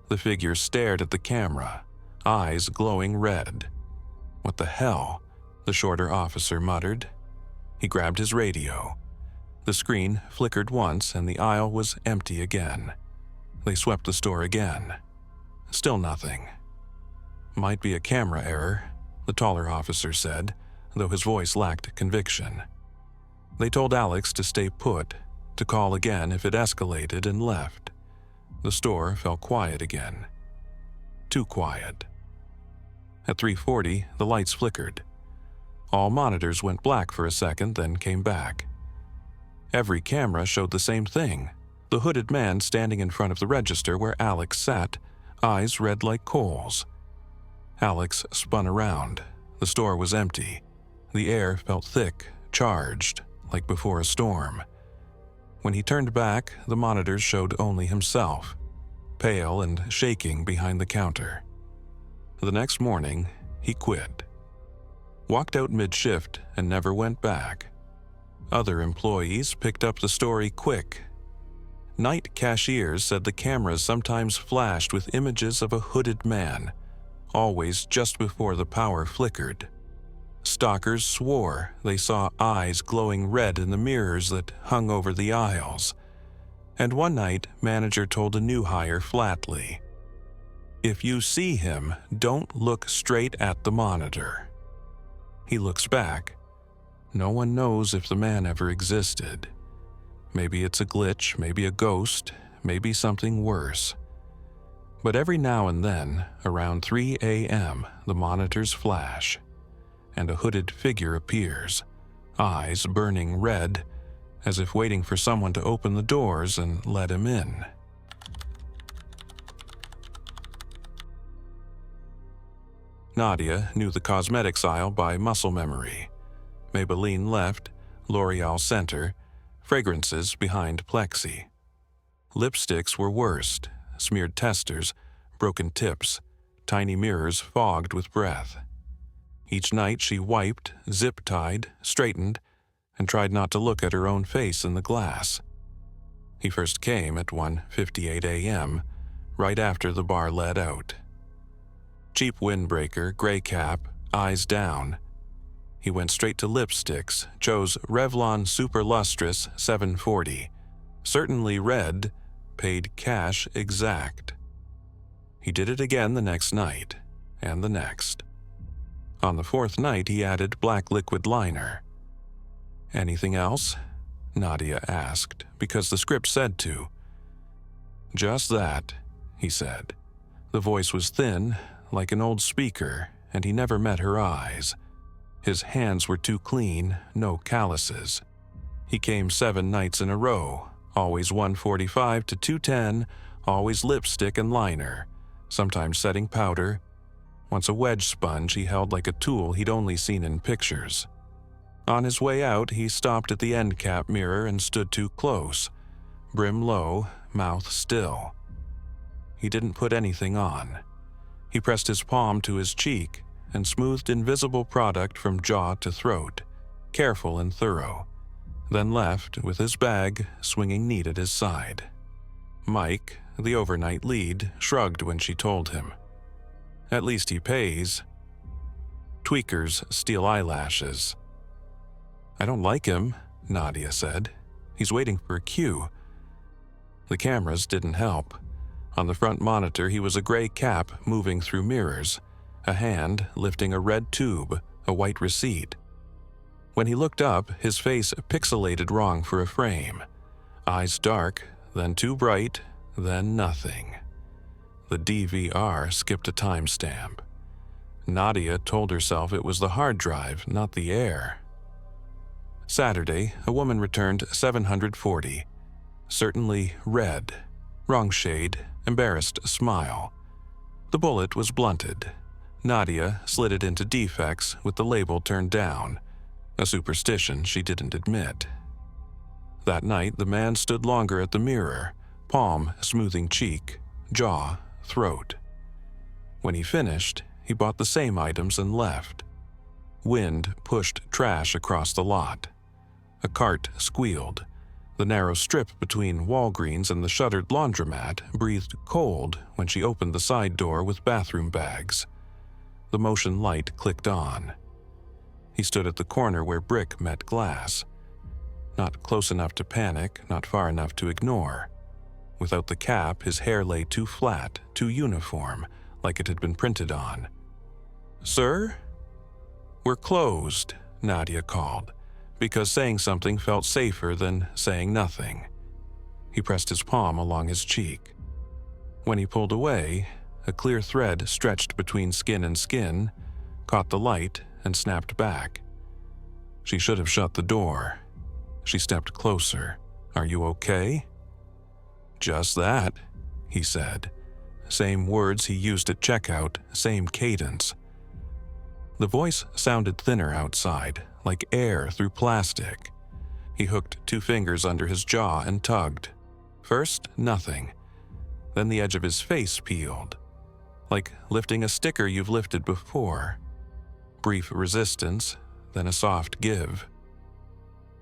The figure stared at the camera, eyes glowing red. "What the hell?" the shorter officer muttered. He grabbed his radio. The screen flickered once and the aisle was empty again. They swept the store again. Still nothing. "Might be a camera error," the taller officer said, though his voice lacked conviction. They told Alex to stay put, to call again if it escalated, and left. The store fell quiet again. Too quiet. At 3:40, the lights flickered. All monitors went black for a second, then came back. Every camera showed the same thing: the hooded man standing in front of the register where Alex sat, eyes red like coals. Alex spun around. The store was empty. The air felt thick, charged, like before a storm. When he turned back, the monitors showed only himself, pale and shaking behind the counter. The next morning, he quit. Walked out mid-shift and never went back. Other employees picked up the story quick. Night cashiers said the cameras sometimes flashed with images of a hooded man, always just before the power flickered. Stalkers swore they saw eyes glowing red in the mirrors that hung over the aisles. And one night, manager told a new hire flatly, "If you see him, don't look straight at the monitor." He looks back. No one knows if the man ever existed. Maybe it's a glitch, maybe a ghost, maybe something worse. But every now and then, around 3 a.m., the monitors flash, and a hooded figure appears, eyes burning red, as if waiting for someone to open the doors and let him in. Nadia knew the cosmetics aisle by muscle memory. Maybelline left, L'Oreal center, fragrances behind plexi. Lipsticks were worst, smeared testers, broken tips, tiny mirrors fogged with breath. Each night she wiped, zip-tied, straightened, and tried not to look at her own face in the glass. He first came at 1:58 a.m., right after the bar let out. Cheap windbreaker, gray cap, eyes down. He went straight to lipsticks, chose Revlon Super Lustrous 740, certainly red, paid cash exact. He did it again the next night, and the next. On the fourth night, he added black liquid liner. "Anything else?" Nadia asked, because the script said to. "Just that," he said. The voice was thin, like an old speaker, and he never met her eyes. His hands were too clean, no calluses. He came 7 nights in a row, always 145 to 210, always lipstick and liner, sometimes setting powder. Once a wedge sponge he held like a tool he'd only seen in pictures. On his way out, he stopped at the end cap mirror and stood too close, brim low, mouth still. He didn't put anything on. He pressed his palm to his cheek and smoothed invisible product from jaw to throat, careful and thorough, then left with his bag swinging neat at his side. Mike, the overnight lead, shrugged when she told him. "At least he pays." Tweakers steal eyelashes. "I don't like him," Nadia said. "He's waiting for a cue." The cameras didn't help. On the front monitor, he was a gray cap moving through mirrors, a hand lifting a red tube, a white receipt. When he looked up, his face pixelated wrong for a frame. Eyes dark, then too bright, then nothing. The DVR skipped a timestamp. Nadia told herself it was the hard drive, not the air. Saturday, a woman returned 740. Certainly red. Wrong shade, embarrassed smile. The bullet was blunted. Nadia slid it into defects with the label turned down, a superstition she didn't admit. That night, the man stood longer at the mirror, palm smoothing cheek, jaw, throat. When he finished, he bought the same items and left. Wind pushed trash across the lot. A cart squealed. The narrow strip between Walgreens and the shuttered laundromat breathed cold when she opened the side door with bathroom bags. The motion light clicked on. He stood at the corner where brick met glass. Not close enough to panic, not far enough to ignore. Without the cap, his hair lay too flat, too uniform, like it had been printed on. "Sir?" "We're closed," Nadia called, because saying something felt safer than saying nothing. He pressed his palm along his cheek. When he pulled away, a clear thread stretched between skin and skin, caught the light, and snapped back. She should have shut the door. She stepped closer. "Are you okay?" "Just that," he said. Same words he used at checkout, same cadence. The voice sounded thinner outside, like air through plastic. He hooked 2 fingers under his jaw and tugged. First, nothing. Then the edge of his face peeled, like lifting a sticker you've lifted before. Brief resistance, then a soft give.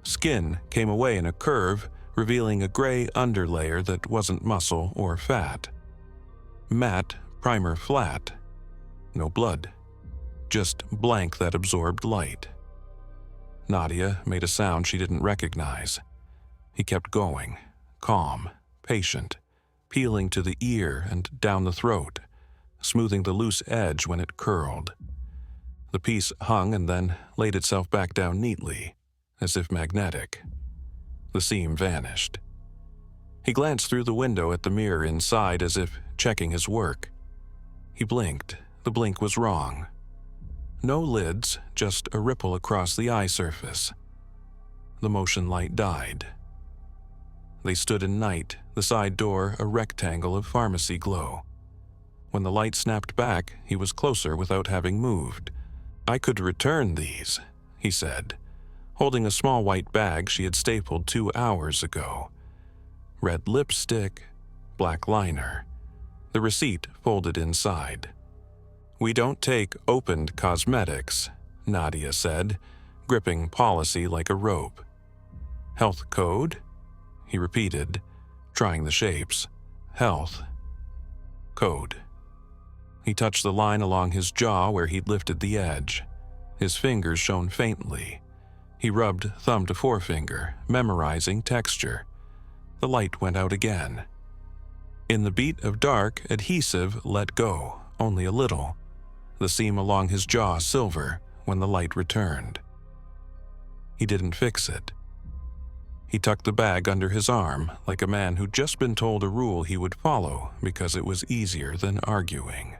Skin came away in a curve, revealing a gray underlayer that wasn't muscle or fat. Matte, primer flat. No blood. Just blank that absorbed light. Nadia made a sound she didn't recognize. He kept going, calm, patient, peeling to the ear and down the throat, smoothing the loose edge when it curled. The piece hung and then laid itself back down neatly, as if magnetic. The seam vanished. He glanced through the window at the mirror inside as if checking his work. He blinked. The blink was wrong. No lids, just a ripple across the eye surface. The motion light died. They stood in night, the side door a rectangle of pharmacy glow. When the light snapped back, he was closer without having moved. "I could return these," he said, holding a small white bag she had stapled 2 hours ago. Red lipstick, black liner. The receipt folded inside. "We don't take opened cosmetics," Nadia said, gripping policy like a rope. "Health code?" he repeated, trying the shapes. "Health. Code." He touched the line along his jaw where he'd lifted the edge. His fingers shone faintly. He rubbed thumb to forefinger, memorizing texture. The light went out again. In the beat of dark, adhesive let go, only a little. The seam along his jaw silver when the light returned. He didn't fix it. He tucked the bag under his arm like a man who'd just been told a rule he would follow because it was easier than arguing.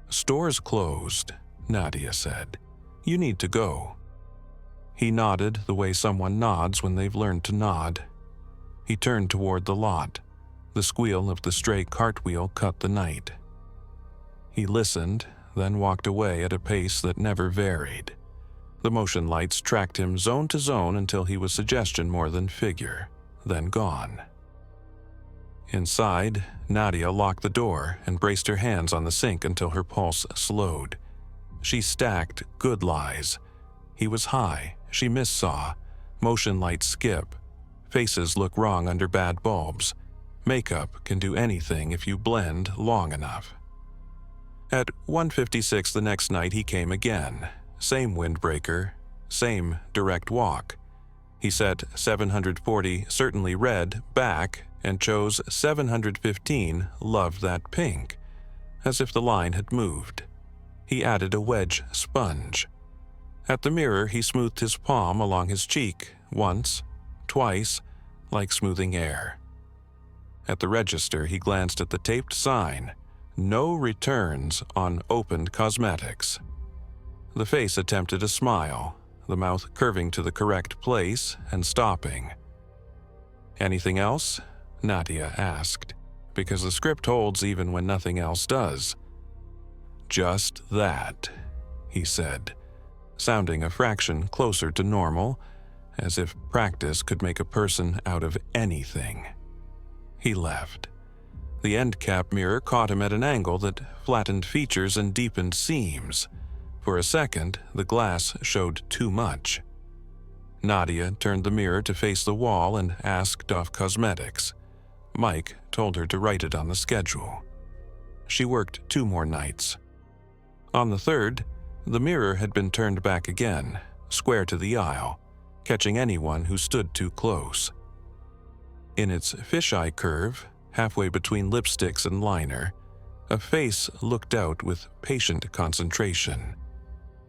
"Store's closed," Nadia said. "You need to go." He nodded the way someone nods when they've learned to nod. He turned toward the lot. The squeal of the stray cartwheel cut the night. He listened, then walked away at a pace that never varied. The motion lights tracked him zone to zone until he was suggestion more than figure, then gone. Inside, Nadia locked the door and braced her hands on the sink until her pulse slowed. She stacked good lies. He was high, she missaw. Motion lights skip. Faces look wrong under bad bulbs. Makeup can do anything if you blend long enough. At 1:56 the next night he came again. Same windbreaker, same direct walk. He set 740 certainly red back and chose 715 loved that pink, as if the line had moved. He added a wedge sponge. At the mirror he smoothed his palm along his cheek once, twice, like smoothing air. At the register he glanced at the taped sign, "No returns on opened cosmetics." The face attempted a smile, the mouth curving to the correct place and stopping. "Anything else?" Nadia asked, because the script holds even when nothing else does. "Just that," he said, sounding a fraction closer to normal, as if practice could make a person out of anything. He left. The end cap mirror caught him at an angle that flattened features and deepened seams. For a second, the glass showed too much. Nadia turned the mirror to face the wall and asked off cosmetics. Mike told her to write it on the schedule. She worked 2 more nights. On the third, the mirror had been turned back again, square to the aisle, catching anyone who stood too close. In its fisheye curve, halfway between lipsticks and liner, a face looked out with patient concentration,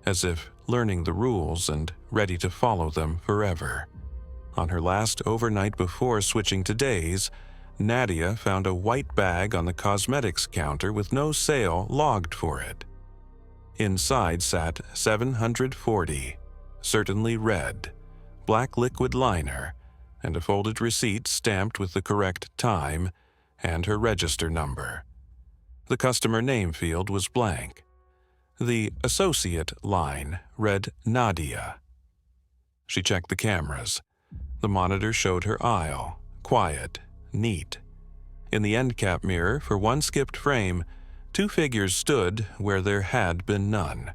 as if learning the rules and ready to follow them forever. On her last overnight before switching to days, Nadia found a white bag on the cosmetics counter with no sale logged for it. Inside sat $740, certainly red, black liquid liner, and a folded receipt stamped with the correct time and her register number. The customer name field was blank. The associate line read Nadia. She checked the cameras. The monitor showed her aisle, quiet, neat. In the end cap mirror, for one skipped frame, 2 figures stood where there had been none,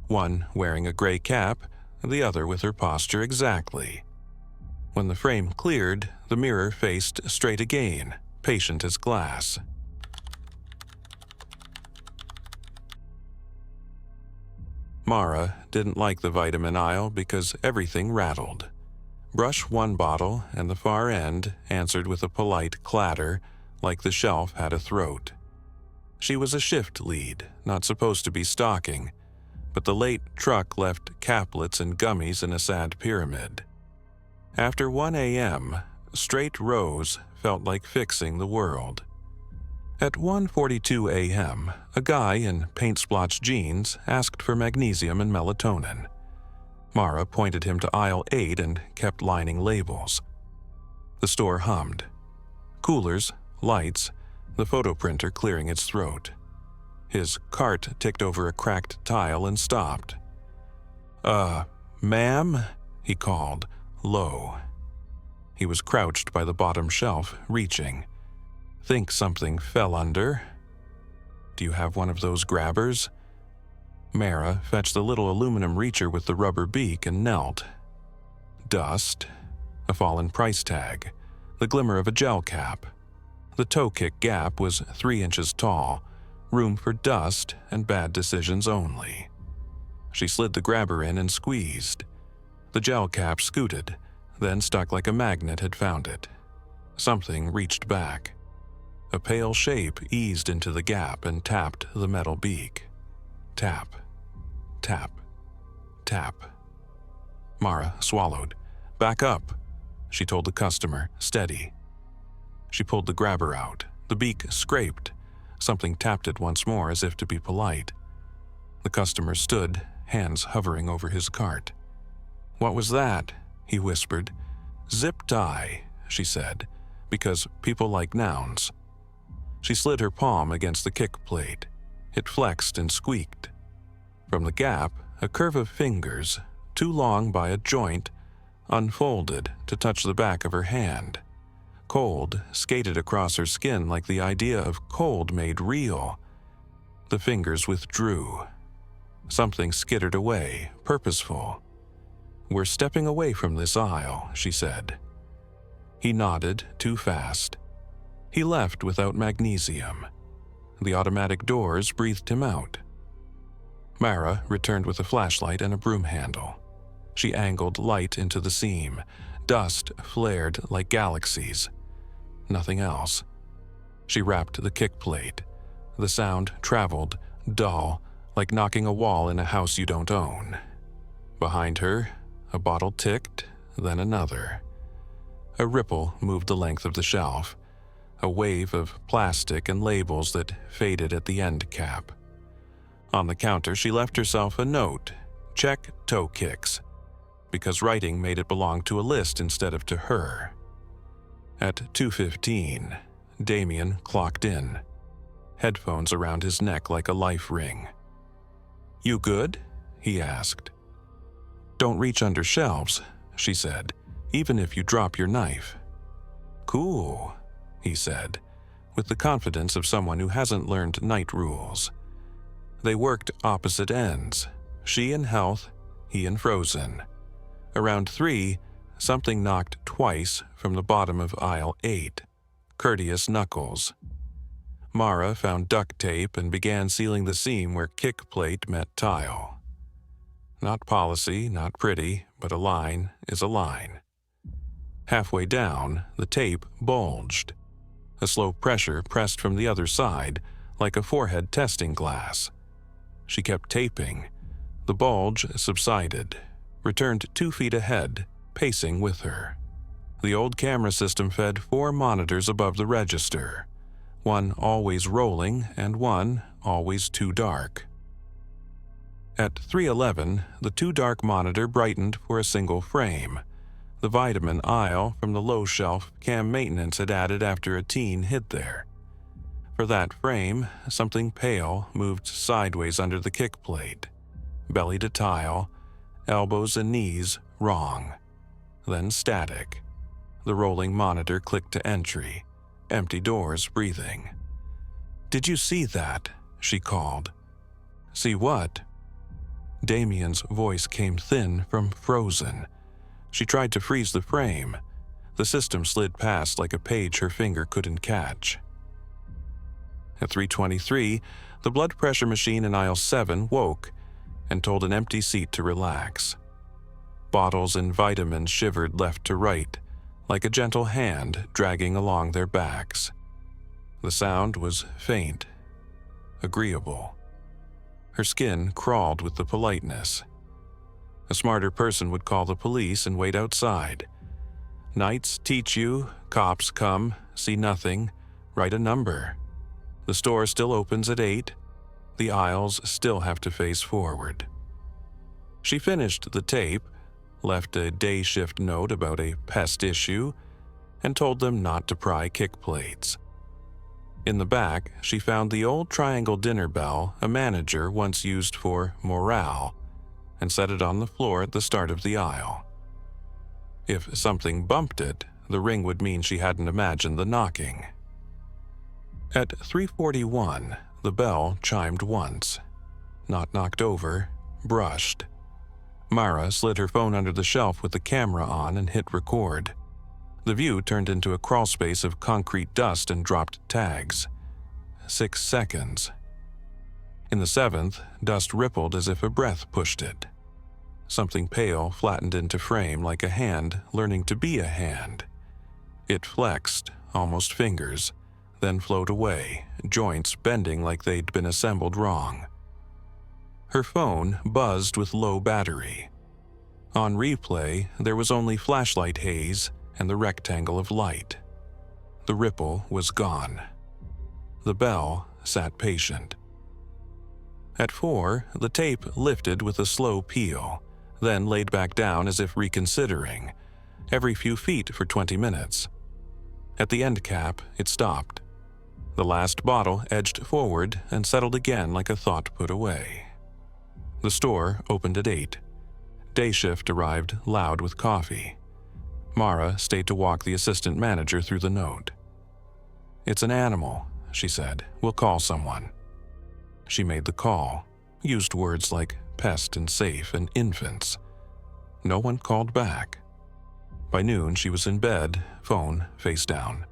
one wearing a gray cap, the other with her posture exactly. When the frame cleared, the mirror faced straight again, patient as glass. Mara didn't like the vitamin aisle because everything rattled. Brush one bottle, and the far end answered with a polite clatter, like the shelf had a throat. She was a shift lead, not supposed to be stocking, but the late truck left caplets and gummies in a sad pyramid. After 1 a.m., straight rows felt like fixing the world. At 1:42 a.m., a guy in paint-splotched jeans asked for magnesium and melatonin. Mara pointed him to aisle 8 and kept lining labels. The store hummed. Coolers, lights, the photo printer clearing its throat. His cart ticked over a cracked tile and stopped. Ma'am?" he called, low. He was crouched by the bottom shelf, reaching. "Think something fell under? Do you have one of those grabbers?" Mara fetched the little aluminum reacher with the rubber beak and knelt. Dust, a fallen price tag, the glimmer of a gel cap. The toe kick gap was 3 inches tall, room for dust and bad decisions only. She slid the grabber in and squeezed. The gel cap scooted, then stuck like a magnet had found it. Something reached back. A pale shape eased into the gap and tapped the metal beak. Tap, tap, tap. Mara swallowed. "Back up," she told the customer, steady. She pulled the grabber out. The beak scraped. Something tapped it once more as if to be polite. The customer stood, hands hovering over his cart. "What was that?" he whispered. "Zip tie," she said, "because people like nouns." She slid her palm against the kick plate. It flexed and squeaked. From the gap, a curve of fingers, too long by a joint, unfolded to touch the back of her hand. Cold skated across her skin like the idea of cold made real. The fingers withdrew. Something skittered away, purposeful. "We're stepping away from this aisle," she said. He nodded, too fast. He left without magnesium. The automatic doors breathed him out. Mara returned with a flashlight and a broom handle. She angled light into the seam. Dust flared like galaxies. Nothing else. She rapped the kick plate. The sound traveled, dull, like knocking a wall in a house you don't own. Behind her, a bottle ticked, then another. A ripple moved the length of the shelf, a wave of plastic and labels that faded at the end cap. On the counter, she left herself a note, "Check toe kicks," because writing made it belong to a list instead of to her. At 2:15, Damien clocked in, headphones around his neck like a life ring. "You good?" he asked. "Don't reach under shelves," she said, "even if you drop your knife." "Cool," he said. with the confidence of someone who hasn't learned night rules. They worked opposite ends, she in health, he in frozen. Around 3, something knocked twice from the bottom of aisle 8, courteous knuckles. Mara found duct tape and began sealing the seam where kick plate met tile. Not policy, not pretty, but a line is a line. Halfway down, the tape bulged. A slow pressure pressed from the other side, like a forehead testing glass. She kept taping. The bulge subsided, returned 2 feet ahead, pacing with her. The old camera system fed 4 monitors above the register, one always rolling and one always too dark. At 3:11, the too dark monitor brightened for a single frame, the vitamin aisle from the low shelf cam maintenance had added after a teen hid there. For that frame, something pale moved sideways under the kick plate, belly to tile, elbows and knees wrong. Then static. The rolling monitor clicked to entry, empty doors breathing. "Did you see that?" she called. "See what?" Damien's voice came thin from frozen. She tried to freeze the frame. The system slid past like a page her finger couldn't catch. At 3:23, the blood pressure machine in aisle 7 woke and told an empty seat to relax. Bottles and vitamins shivered left to right, like a gentle hand dragging along their backs. The sound was faint, agreeable. Her skin crawled with the politeness. A smarter person would call the police and wait outside. Nights teach you, cops come, see nothing, write a number. The store still opens at 8. The aisles still have to face forward. She finished the tape, left a day shift note about a pest issue, and told them not to pry kick plates. In the back, she found the old triangle dinner bell a manager once used for morale, and set it on the floor at the start of the aisle. If something bumped it, the ring would mean she hadn't imagined the knocking. At 3:41, the bell chimed once. Not knocked over, brushed. Mara slid her phone under the shelf with the camera on and hit record. The view turned into a crawlspace of concrete dust and dropped tags. 6 seconds. In the 7th, dust rippled as if a breath pushed it. Something pale flattened into frame like a hand learning to be a hand. It flexed, almost fingers, then flowed away, joints bending like they'd been assembled wrong. Her phone buzzed with low battery. On replay, there was only flashlight haze and the rectangle of light. The ripple was gone. The bell sat patient. At 4, the tape lifted with a slow peel, then laid back down as if reconsidering, every few feet for 20 minutes. At the end cap, it stopped. The last bottle edged forward and settled again like a thought put away. The store opened at 8. Day shift arrived loud with coffee. Mara stayed to walk the assistant manager through the note. "It's an animal," she said. "We'll call someone." She made the call, used words like pest and safe and infants. No one called back. By noon, she was in bed, phone face down.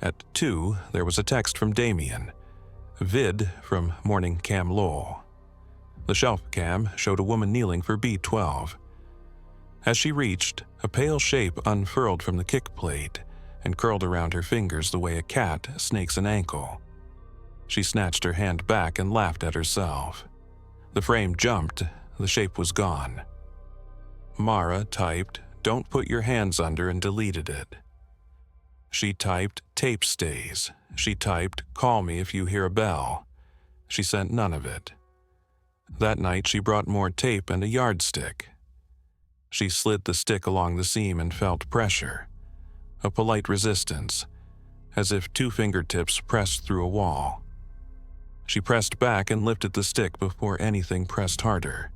At 2, there was a text from Damien, vid from morning cam Lowell. The shelf cam showed a woman kneeling for B12. As she reached, a pale shape unfurled from the kick plate and curled around her fingers the way a cat snakes an ankle. She snatched her hand back and laughed at herself. The frame jumped, the shape was gone. Mara typed, "Don't put your hands under," and deleted it. She typed, "Tape stays." She typed, "Call me if you hear a bell." She sent none of it. That night she brought more tape and a yardstick. She slid the stick along the seam and felt pressure, a polite resistance, as if 2 fingertips pressed through a wall. She pressed back and lifted the stick before anything pressed harder.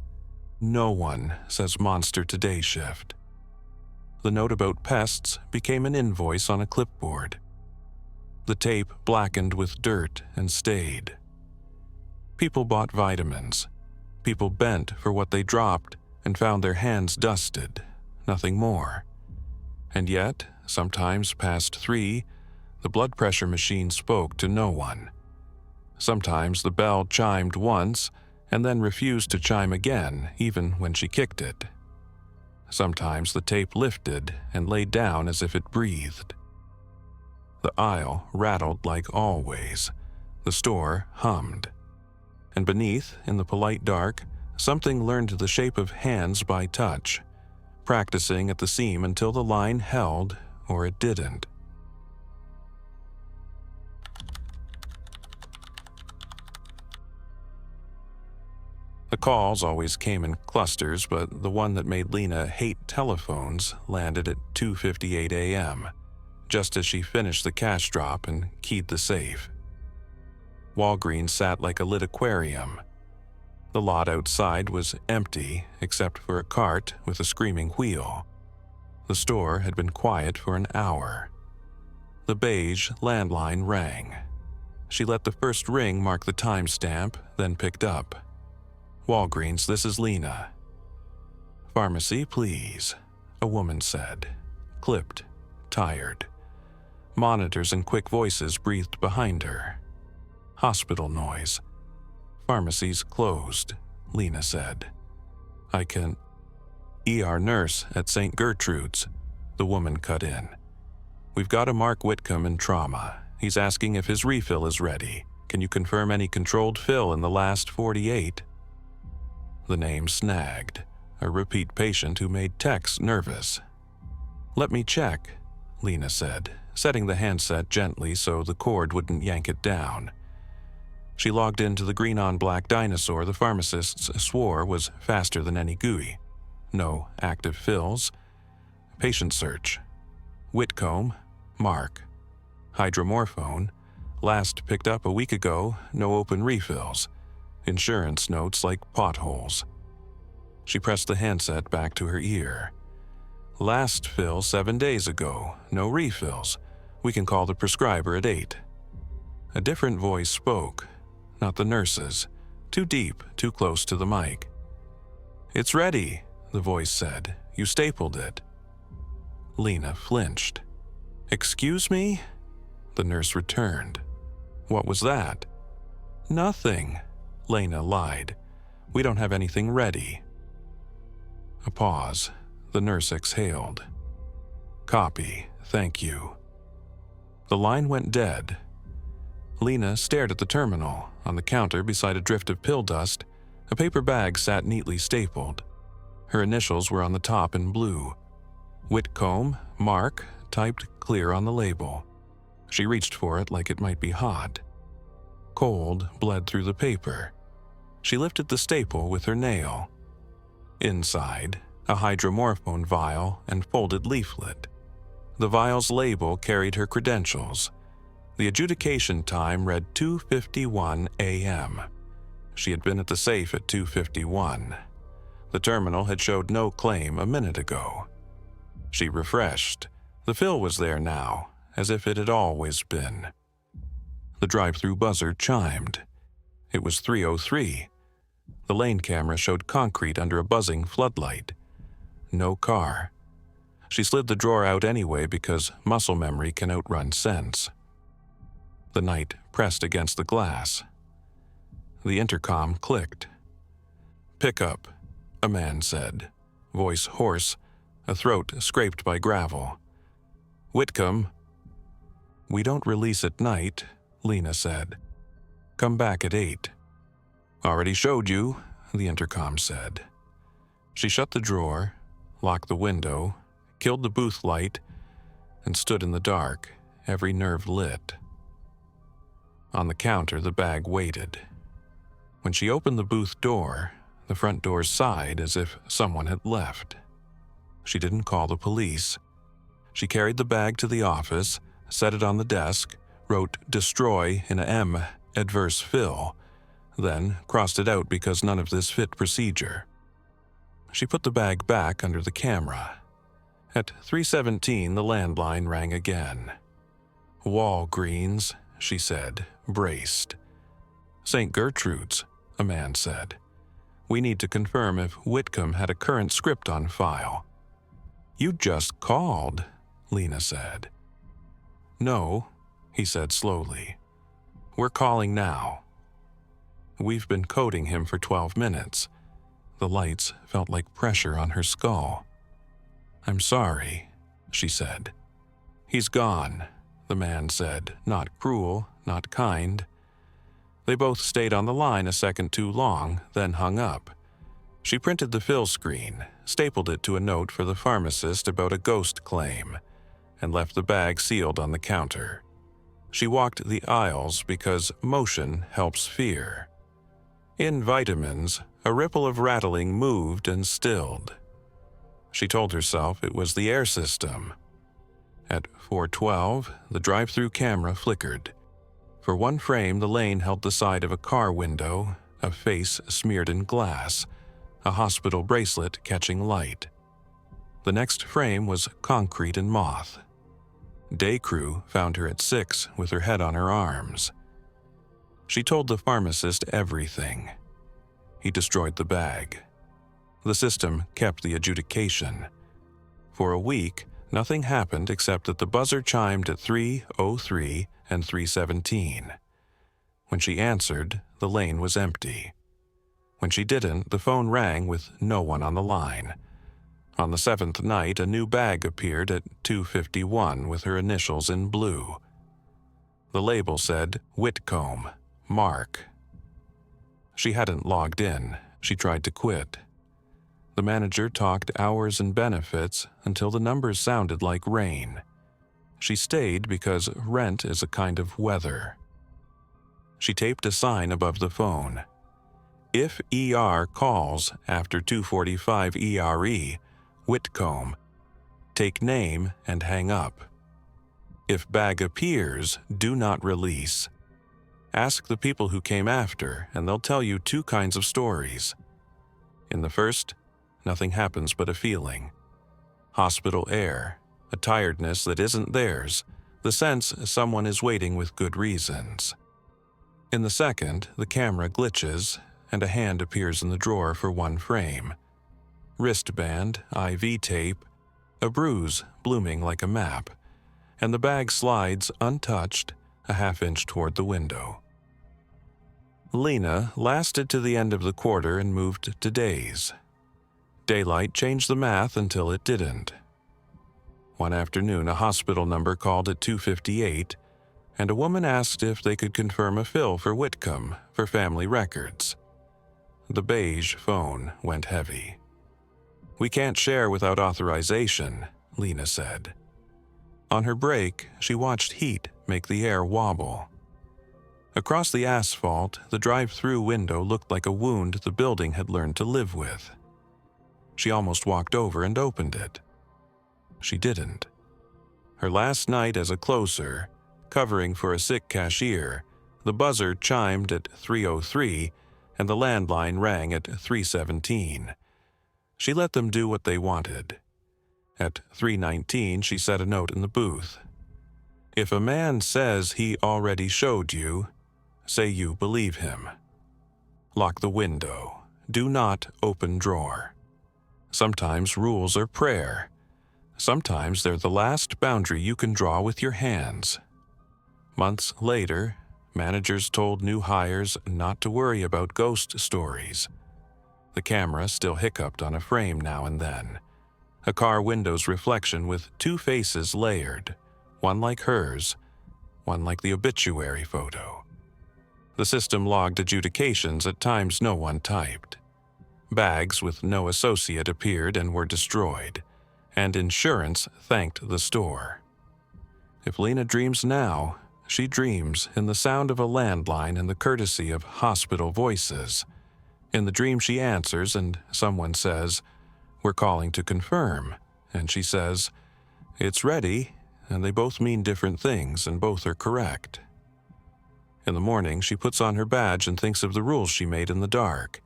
"No one says monster to day shift." The note about pests became an invoice on a clipboard. the tape blackened with dirt and stayed. People bought vitamins. People bent for what they dropped and found their hands dusted, nothing more. And yet, sometimes past 3, the blood pressure machine spoke to no one. Sometimes the bell chimed once and then refused to chime again, even when she kicked it. Sometimes the tape lifted and laid down as if it breathed. The aisle rattled like always. The store hummed. And beneath, in the polite dark, something learned the shape of hands by touch, practicing at the seam until the line held or it didn't. The calls always came in clusters, but the one that made Lena hate telephones landed at 2:58 a.m., just as she finished the cash drop and keyed the safe. Walgreens sat like a lit aquarium. The lot outside was empty except for a cart with a screaming wheel. The store had been quiet for an hour. The beige landline rang. She let the first ring mark the timestamp, then picked up. "Walgreens, this is Lena." "Pharmacy, please," a woman said, clipped, tired. Monitors and quick voices breathed behind her. Hospital noise. "Pharmacy's closed," Lena said. "I can—" "ER nurse at St. Gertrude's," the woman cut in. "We've got a Mark Whitcomb in trauma. He's asking if his refill is ready. Can you confirm any controlled fill in the last 48? The name snagged, a repeat patient who made Tex nervous. "Let me check," Lena said, setting the handset gently so the cord wouldn't yank it down. She logged into the green-on-black dinosaur the pharmacists swore was faster than any GUI. No active fills. Patient search. Whitcomb, Mark. Hydromorphone, last picked up a week ago, no open refills. Insurance notes like potholes. She pressed the handset back to her ear. "Last fill 7 days ago, no refills. We can call the prescriber at 8. A different voice spoke, not the nurse's, too deep, too close to the mic. "It's ready," the voice said. "You stapled it." Lena flinched. "Excuse me?" The nurse returned. "What was that?" "Nothing," Lena lied. "We don't have anything ready." A pause. The nurse exhaled. "Copy, thank you." The line went dead. Lena stared at the terminal. On the counter beside a drift of pill dust, a paper bag sat neatly stapled. Her initials were on the top in blue. Whitcomb, Mark, typed clear on the label. She reached for it like it might be hot. Cold bled through the paper. She lifted the staple with her nail. Inside, a hydromorphone vial and folded leaflet. The vial's label carried her credentials. The adjudication time read 2:51 a.m. She had been at the safe at 2:51. The terminal had showed no claim a minute ago. She refreshed. The fill was there now, as if it had always been. The drive-through buzzer chimed. It was 3:03. The lane camera showed concrete under a buzzing floodlight. No car. She slid the drawer out anyway because muscle memory can outrun sense. The night pressed against the glass. The intercom clicked. "Pick up," a man said, voice hoarse, a throat scraped by gravel. "Whitcomb." "We don't release at night," Lena said. "Come back at 8. "Already showed you," the intercom said. She shut the drawer, locked the window, killed the booth light, and stood in the dark, every nerve lit. On the counter, the bag waited. When she opened the booth door, the front doors sighed as if someone had left. She didn't call the police. She carried the bag to the office, set it on the desk, wrote "destroy" in a M, adverse fill, then crossed it out because none of this fit procedure. She put the bag back under the camera. At 3:17, the landline rang again. Walgreens, she said, braced. St. Gertrude's, a man said. We need to confirm if Whitcomb had a current script on file. You just called, Lena said. No, he said slowly. We're calling now. We've been coding him for 12 minutes. The lights felt like pressure on her skull. I'm sorry, she said. He's gone, the man said, not cruel, not kind. They both stayed on the line a second too long, then hung up. She printed the fill screen, stapled it to a note for the pharmacist about a ghost claim, and left the bag sealed on the counter. She walked the aisles because motion helps fear. In vitamins, a ripple of rattling moved and stilled. She told herself it was the air system. At 4:12, the drive-through camera flickered. For one frame, the lane held the side of a car window, a face smeared in glass, a hospital bracelet catching light. The next frame was concrete and moth. Day crew found her at 6 with her head on her arms. She told the pharmacist everything. He destroyed the bag. The system kept the adjudication. For a week, nothing happened except that the buzzer chimed at 3:03 and 3:17. When she answered, the lane was empty. When she didn't, the phone rang with no one on the line. On the 7th night, a new bag appeared at 2:51 with her initials in blue. The label said Whitcomb, Mark. She hadn't logged in. She tried to quit. The manager talked hours and benefits until the numbers sounded like rain. She stayed because rent is a kind of weather. She taped a sign above the phone. If ER calls after 2:45 ERE, Whitcomb, take name and hang up. If bag appears, do not release. Ask the people who came after, and they'll tell you two kinds of stories. In the first, nothing happens but a feeling. Hospital air, a tiredness that isn't theirs, the sense someone is waiting with good reasons. In the second, the camera glitches, and a hand appears in the drawer for one frame. Wristband, IV tape, a bruise blooming like a map, and the bag slides untouched a half-inch toward the window. Lena lasted to the end of the quarter and moved to days. Daylight changed the math until it didn't. One afternoon, a hospital number called at 2:58, and a woman asked if they could confirm a fill for Whitcomb for family records. The beige phone went heavy. We can't share without authorization, Lena said. On her break, she watched heat make the air wobble. Across the asphalt, the drive-through window looked like a wound the building had learned to live with. She almost walked over and opened it. She didn't. Her last night as a closer, covering for a sick cashier, the buzzer chimed at 3:03 and the landline rang at 3:17. She let them do what they wanted. At 3:19, she set a note in the booth. If a man says he already showed you, say you believe him. Lock the window. Do not open drawer. Sometimes rules are prayer. Sometimes they're the last boundary you can draw with your hands. Months later, managers told new hires not to worry about ghost stories. The camera still hiccuped on a frame now and then. A car window's reflection with two faces layered, one like hers, one like the obituary photo. The system logged adjudications at times no one typed. Bags with no associate appeared and were destroyed, and insurance thanked the store. If Lena dreams now, she dreams in the sound of a landline and the courtesy of hospital voices. In the dream she answers and someone says, "We're calling to confirm," and she says, "It's ready," and they both mean different things and both are correct. In the morning, she puts on her badge and thinks of the rules she made in the dark,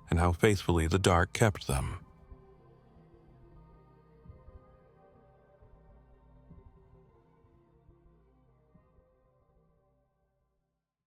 and how faithfully the dark kept them.